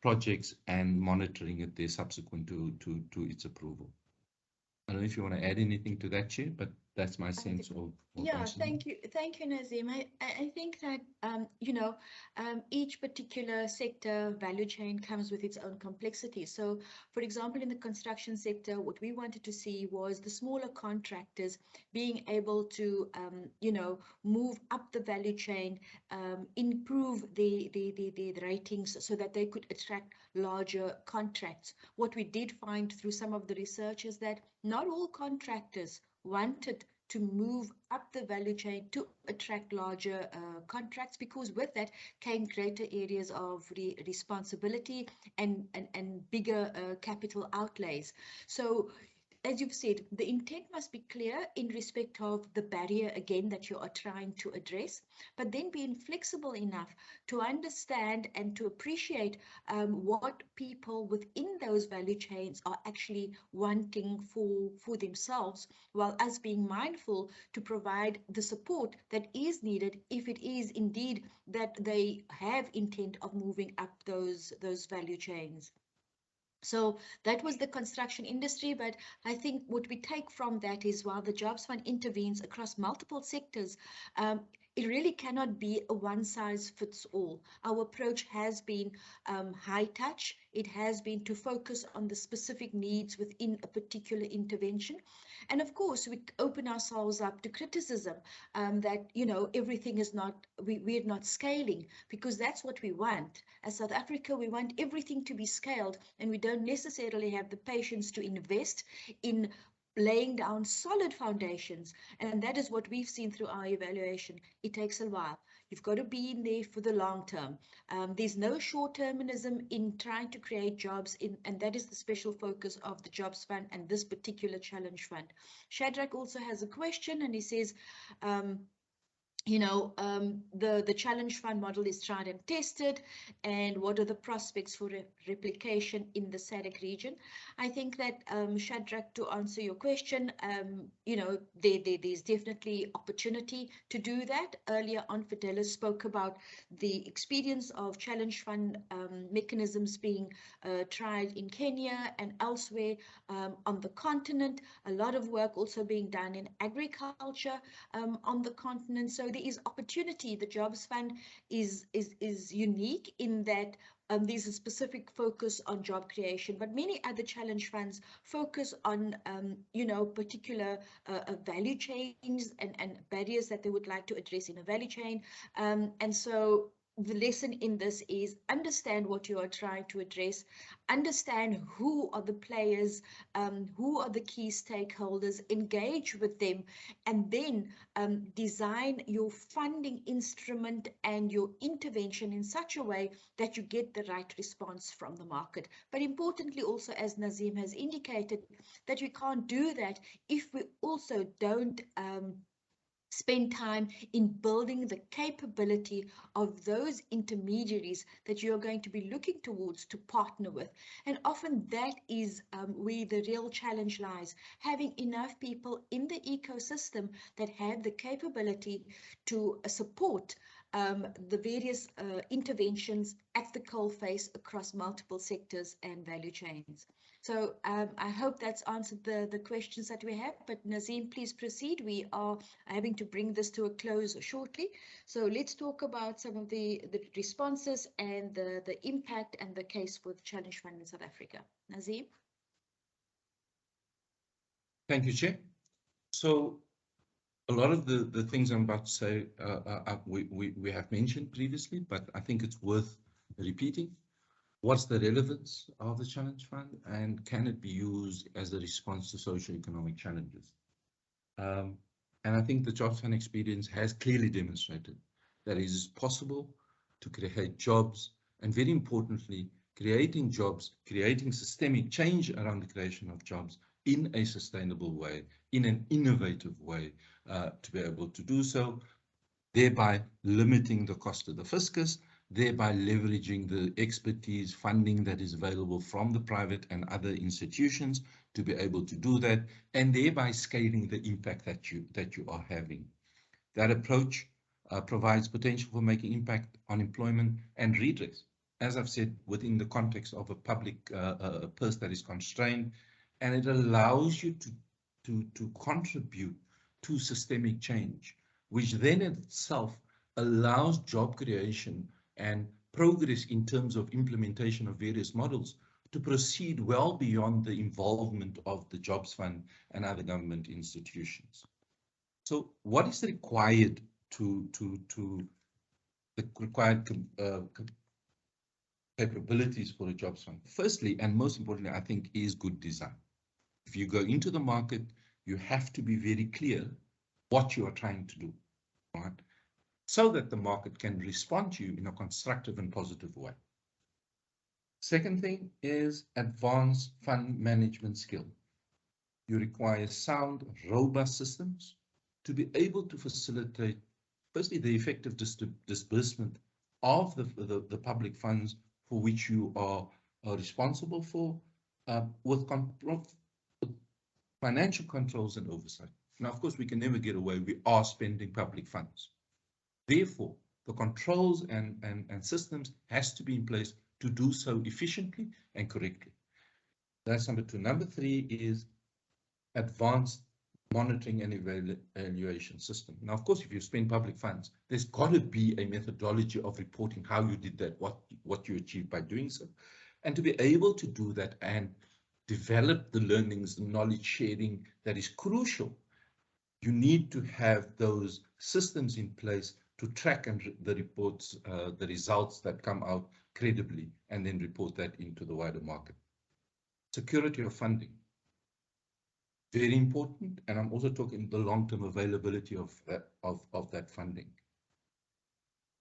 projects and monitoring it there subsequent to its approval. I don't know if you want to add anything to that, Chair, but that's my sense of. Yeah, thank you, Nazim. I think that each particular sector value chain comes with its own complexity. So, for example, in the construction sector, what we wanted to see was the smaller contractors being able to move up the value chain, improve the ratings so that they could attract larger contracts. What we did find through some of the research is that not all contractors wanted to move up the value chain to attract larger contracts, because with that came greater areas of responsibility and bigger capital outlays. So as you've said, the intent must be clear in respect of the barrier, again, that you are trying to address, but then being flexible enough to understand and to appreciate what people within those value chains are actually wanting for themselves, while us being mindful to provide the support that is needed if it is indeed that they have intent of moving up those value chains. So that was the construction industry, but I think what we take from that is while the Jobs Fund intervenes across multiple sectors, it really cannot be a one-size-fits-all. Our approach has been high touch. It has been to focus on the specific needs within a particular intervention. And of course, we open ourselves up to criticism that, you know, everything is not, we're not scaling, because that's what we want. As South Africa, we want everything to be scaled, and we don't necessarily have the patience to invest in laying down solid foundations. And that is what we've seen through our evaluation. It takes a while. You've got to be in there for the long term. There's no short-termism in trying to create jobs, and that is the special focus of the Jobs Fund and this particular Challenge Fund. Shadrach also has a question, and he says, you know, the Challenge Fund model is tried and tested, and what are the prospects for replication in the SADC region? I think that, Shadrach, to answer your question, you know, there's definitely opportunity to do that. Earlier on, Fidelis spoke about the experience of Challenge Fund mechanisms being tried in Kenya and elsewhere on the continent. A lot of work also being done in agriculture on the continent. So there is opportunity. The Jobs Fund is unique in that there's a specific focus on job creation, but many other challenge funds focus on, you know, particular value chains and barriers that they would like to address in a value chain. And so the lesson in this is understand what you are trying to address, understand who are the players, who are the key stakeholders, engage with them, and then design your funding instrument and your intervention in such a way that you get the right response from the market. But importantly also, as Nazim has indicated, that we can't do that if we also don't spend time in building the capability of those intermediaries that you're going to be looking towards to partner with. And often that is where the real challenge lies, having enough people in the ecosystem that have the capability to support the various interventions at the coalface across multiple sectors and value chains. So I hope that's answered the questions that we have, but Nazim, please proceed. We are having to bring this to a close shortly. So let's talk about some of the responses and the impact and the case for the Challenge Fund in South Africa. Nazim? Thank you, Chair. So a lot of the things I'm about to say, we have mentioned previously, but I think it's worth repeating. What's the relevance of the Challenge Fund, and can it be used as a response to socio-economic challenges? And I think the Jobs Fund experience has clearly demonstrated that it is possible to create jobs, and very importantly, creating jobs, creating systemic change around the creation of jobs in a sustainable way, in an innovative way, to be able to do so, thereby limiting the cost of the fiscus, thereby leveraging the expertise, funding that is available from the private and other institutions to be able to do that, and thereby scaling the impact that you are having. That approach provides potential for making impact on employment and redress, as I've said, within the context of a public purse that is constrained, and it allows you to contribute to systemic change, which then itself allows job creation and progress in terms of implementation of various models to proceed well beyond the involvement of the Jobs Fund and other government institutions. So what is required to the required capabilities for a Jobs Fund? Firstly, and most importantly, I think, is good design. If you go into the market, you have to be very clear what you are trying to do, right? So that the market can respond to you in a constructive and positive way. Second thing is advanced fund management skill. You require sound, robust systems to be able to facilitate, firstly, the effective disbursement of the public funds for which you are responsible for, with financial controls and oversight. Now, of course, we can never get away. We are spending public funds. Therefore, the controls and systems has to be in place to do so efficiently and correctly. That's number two. Number three is advanced monitoring and evaluation system. Now, of course, if you spend public funds, there's got to be a methodology of reporting how you did that, what you achieved by doing so. And to be able to do that and develop the learnings, the knowledge sharing that is crucial, you need to have those systems in place to track and the reports, the results that come out credibly, and then report that into the wider market. Security of funding, very important, and I'm also talking the long-term availability of that funding.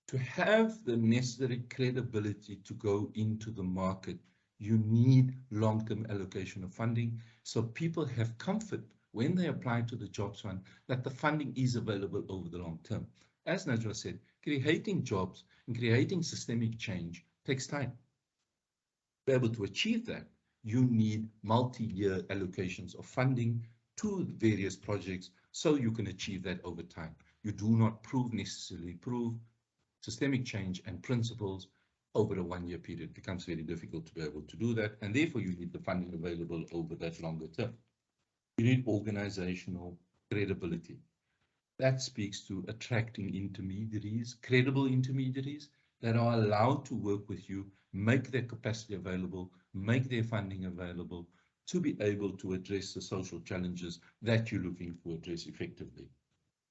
To have the necessary credibility to go into the market, you need long-term allocation of funding, so people have comfort when they apply to the Jobs Fund that the funding is available over the long term. As Najwa said, creating jobs and creating systemic change takes time. To be able to achieve that, you need multi-year allocations of funding to various projects so you can achieve that over time. You do not necessarily prove systemic change and principles over a one-year period. It becomes very difficult to be able to do that, and therefore you need the funding available over that longer term. You need organizational credibility. That speaks to attracting intermediaries, credible intermediaries that are allowed to work with you, make their capacity available, make their funding available to be able to address the social challenges that you're looking to address effectively.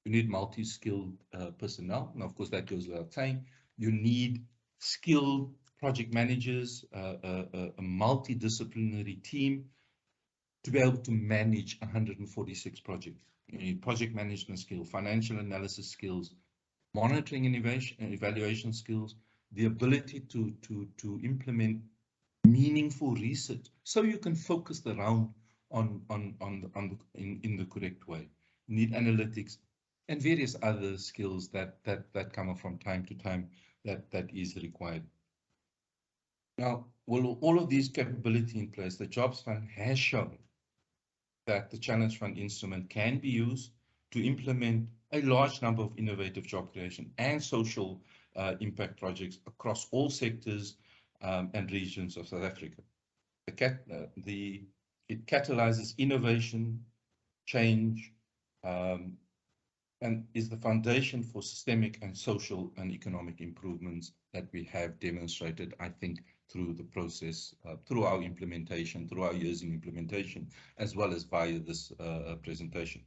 You need multi-skilled personnel, and of course that goes without saying. You need skilled project managers, a multidisciplinary team to be able to manage 146 projects. You need project management skills, financial analysis skills, monitoring and evaluation skills, the ability to implement meaningful research so you can focus the round in the correct way. You need analytics and various other skills that come up from time to time that is required. Now, with all of these capability in place, the Jobs Fund has shown that the Challenge Fund instrument can be used to implement a large number of innovative job creation and social impact projects across all sectors and regions of South Africa. It catalyzes innovation, change, and is the foundation for systemic and social and economic improvements that we have demonstrated, I think, through the process, through our implementation, through our years in implementation, as well as via this presentation.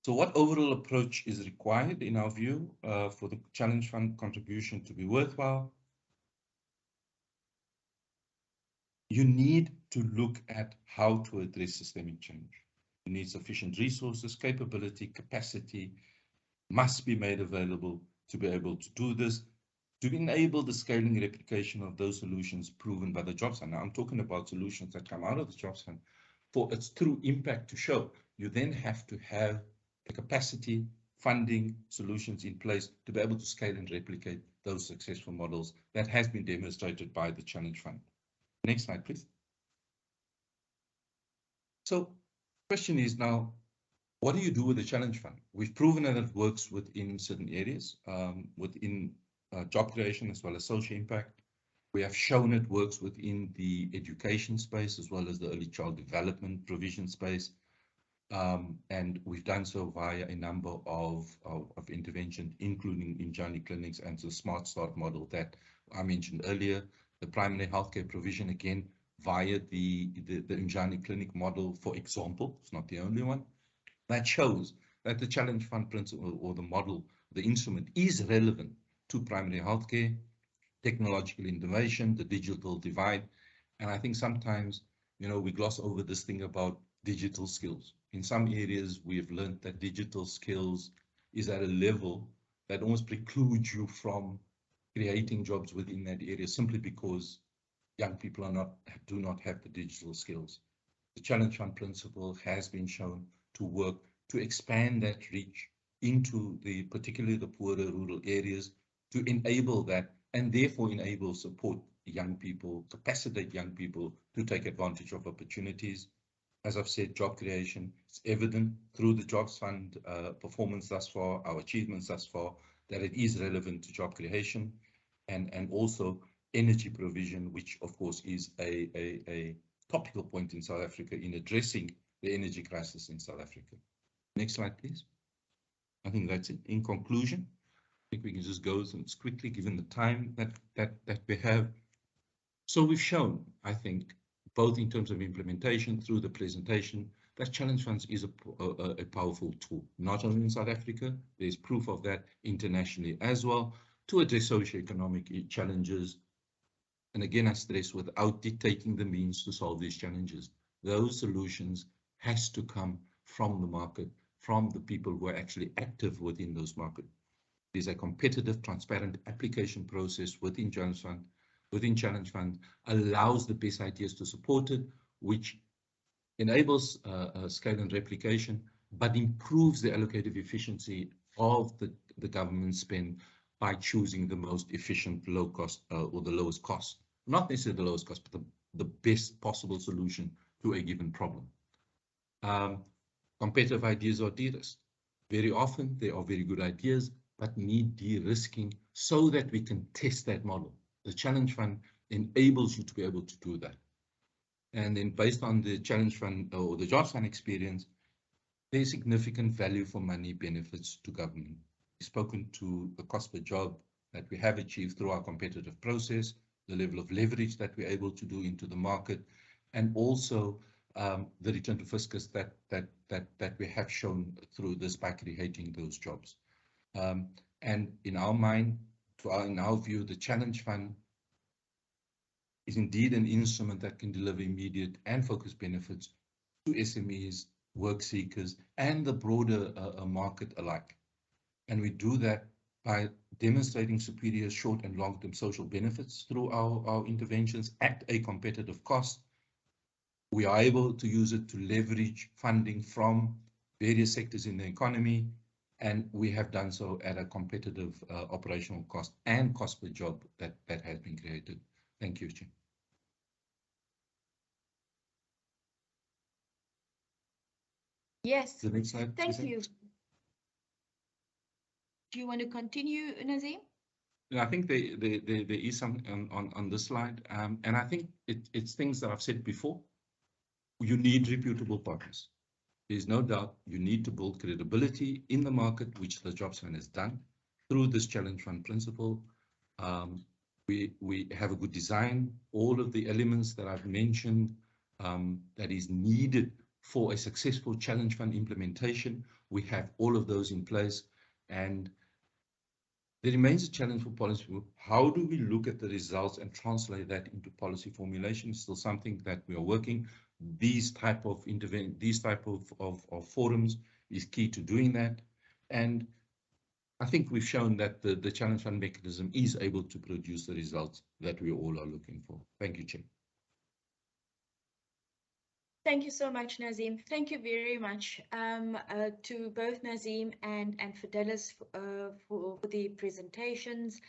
So what overall approach is required, in our view, for the Challenge Fund contribution to be worthwhile? You need to look at how to address systemic change. You need sufficient resources, capability, capacity must be made available to be able to do this, to enable the scaling replication of those solutions proven by the Jobs Fund. Now, I'm talking about solutions that come out of the Jobs Fund for its true impact to show. You then have to have the capacity, funding, solutions in place to be able to scale and replicate those successful models that has been demonstrated by the Challenge Fund. Next slide, please. So the question is now, what do you do with the Challenge Fund? We've proven that it works within certain areas, within job creation as well as social impact. We have shown it works within the education space as well as the early child development provision space. And we've done so via a number of interventions, including Umjani clinics and the Smart Start model that I mentioned earlier, the primary healthcare provision, again, via the Umjani clinic model, for example. It's not the only one. That shows that the Challenge Fund principle or the model, the instrument, is relevant to primary healthcare, technological innovation, the digital divide. And I think sometimes, we gloss over this thing about digital skills. In some areas, we have learned that digital skills is at a level that almost precludes you from creating jobs within that area simply because young people do not have the digital skills. The Challenge Fund principle has been shown to work to expand that reach into particularly the poorer rural areas, to enable that and therefore enable support young people, capacitate young people to take advantage of opportunities. As I've said, job creation is evident through the Jobs Fund performance thus far, our achievements thus far, that it is relevant to job creation, and also energy provision, which of course is a topical point in South Africa in addressing the energy crisis in South Africa. Next slide, please. I think that's it. In conclusion, I think we can just go quickly, given the time that we have. So we've shown, I think, both in terms of implementation through the presentation, that Challenge Funds is a powerful tool, not only in South Africa, there's proof of that internationally as well, to address socioeconomic challenges. And again, I stress, without dictating the means to solve these challenges. Those solutions has to come from the market, from the people who are actually active within those markets. There's a competitive, transparent application process within Challenge Fund, allows the best ideas to support it, which enables scale and replication, but improves the allocative efficiency of the government spend by choosing the most efficient, low cost, or the lowest cost. Not necessarily the lowest cost, but the best possible solution to a given problem. Competitive ideas are de-risked. Very often, they are very good ideas, but need de-risking so that we can test that model. The Challenge Fund enables you to be able to do that. And then based on the Challenge Fund or the Jobs Fund experience, there's significant value for money benefits to government. We've spoken to the cost per job that we have achieved through our competitive process, the level of leverage that we're able to do into the market, and also the return to fiscus that we have shown through this by creating those jobs. And in our mind, in our view, the Challenge Fund is indeed an instrument that can deliver immediate and focused benefits to SMEs, work seekers, and the broader market alike. And we do that by demonstrating superior short and long-term social benefits through our interventions at a competitive cost. We are able to use it to leverage funding from various sectors in the economy, and we have done so at a competitive operational cost and cost per job that has been created. Thank you, Chair. Yes, The next slide. Thank you. Do you want to continue, Nazeem? I think there is some on this slide, and I think it's things that I've said before. You need reputable partners. There's no doubt you need to build credibility in the market, which the Jobs Fund has done through this Challenge Fund principle. We have a good design, all of the elements that I've mentioned that is needed for a successful Challenge Fund implementation. We have all of those in place, and there remains a challenge for policy. How do we look at the results and translate that into policy formulation? It's still something that we are working. These type of forums is key to doing that. And I think we've shown that the Challenge Fund mechanism is able to produce the results that we all are looking for. Thank you, Chair. Thank you so much, Nazeem. Thank you very much to both Nazeem and Fidelis for the presentations.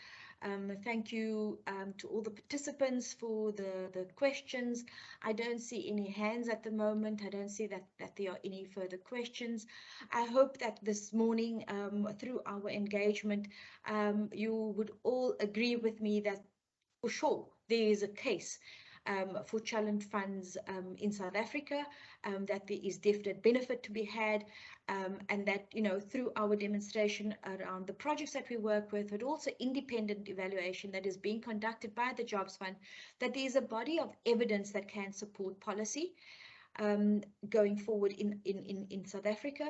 Thank you to all the participants for the questions. I don't see any hands at the moment. I don't see that there are any further questions. I hope that this morning, through our engagement, you would all agree with me that for sure there is a case for challenge funds in South Africa, that there is definite benefit to be had, and that, you know, through our demonstration around the projects that we work with, but also independent evaluation that is being conducted by the Jobs Fund, that there is a body of evidence that can support policy going forward in South Africa,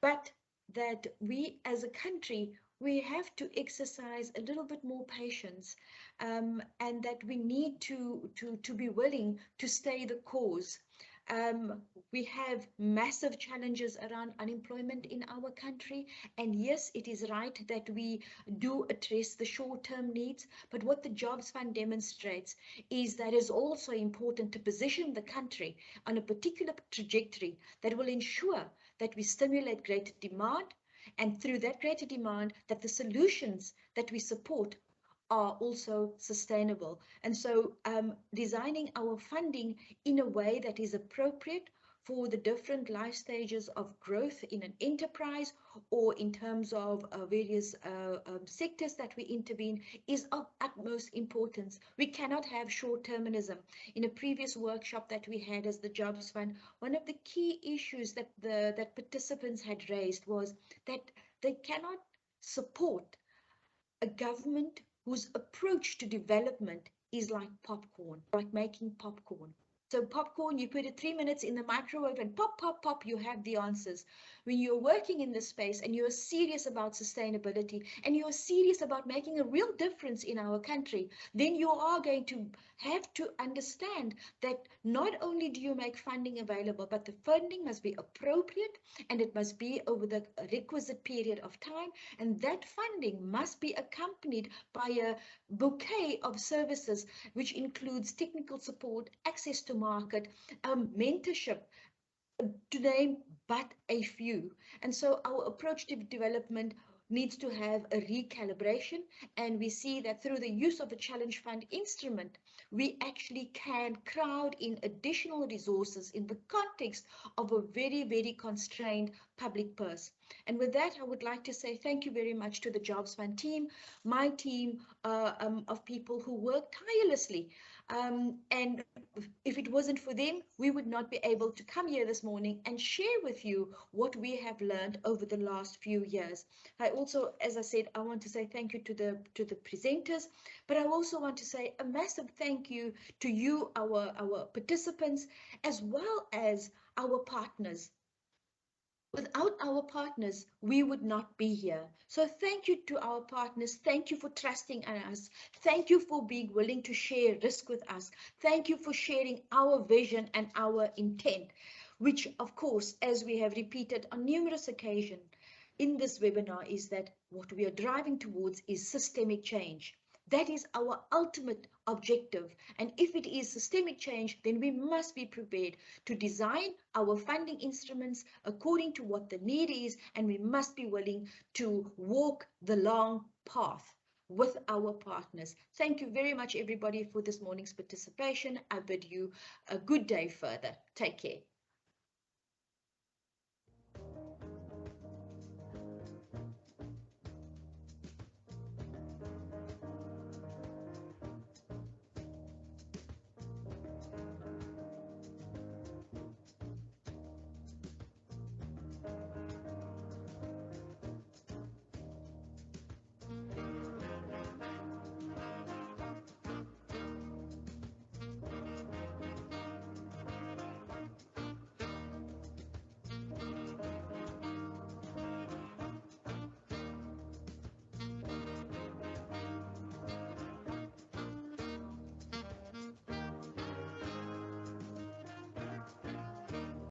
but that we as a country, we have to exercise a little bit more patience, and that we need to be willing to stay the course. we have massive challenges around unemployment in our country. And yes, it is right that we do address the short-term needs. But what the Jobs Fund demonstrates is that it's also important to position the country on a particular trajectory that will ensure that we stimulate greater demand, and through that greater demand, that the solutions that we support are also sustainable. And so designing our funding in a way that is appropriate for the different life stages of growth in an enterprise or in terms of various sectors that we intervene is of utmost importance. We cannot have short-termism. In a previous workshop that we had as the Jobs Fund, one of the key issues that that participants had raised was that they cannot support a government whose approach to development is like popcorn, like making popcorn. So popcorn, you put it 3 minutes in the microwave and pop, pop, pop, you have the answers. When you're working in this space and you're serious about sustainability and you're serious about making a real difference in our country, then you are going to have to understand that not only do you make funding available, but the funding must be appropriate and it must be over the requisite period of time. And that funding must be accompanied by a bouquet of services, which includes technical support, access to market, mentorship, to name but a few. And so our approach to development needs to have a recalibration, and we see that through the use of the Challenge Fund instrument, we actually can crowd in additional resources in the context of a very, very constrained public purse. And with that, I would like to say thank you very much to the Jobs Fund team, my team of people who work tirelessly. And if it wasn't for them, we would not be able to come here this morning and share with you what we have learned over the last few years. I also, as I said, I want to say thank you to the presenters, but I also want to say a massive thank you to you, our participants, as well as our partners. Without our partners, we would not be here. So thank you to our partners. Thank you for trusting in us. Thank you for being willing to share risk with us. Thank you for sharing our vision and our intent, which, of course, as we have repeated on numerous occasions in this webinar, is that what we are driving towards is systemic change. That is our ultimate objective. And if it is systemic change, then we must be prepared to design our funding instruments according to what the need is, and we must be willing to walk the long path with our partners. Thank you very much, everybody, for this morning's participation. I bid you a good day further. Take care.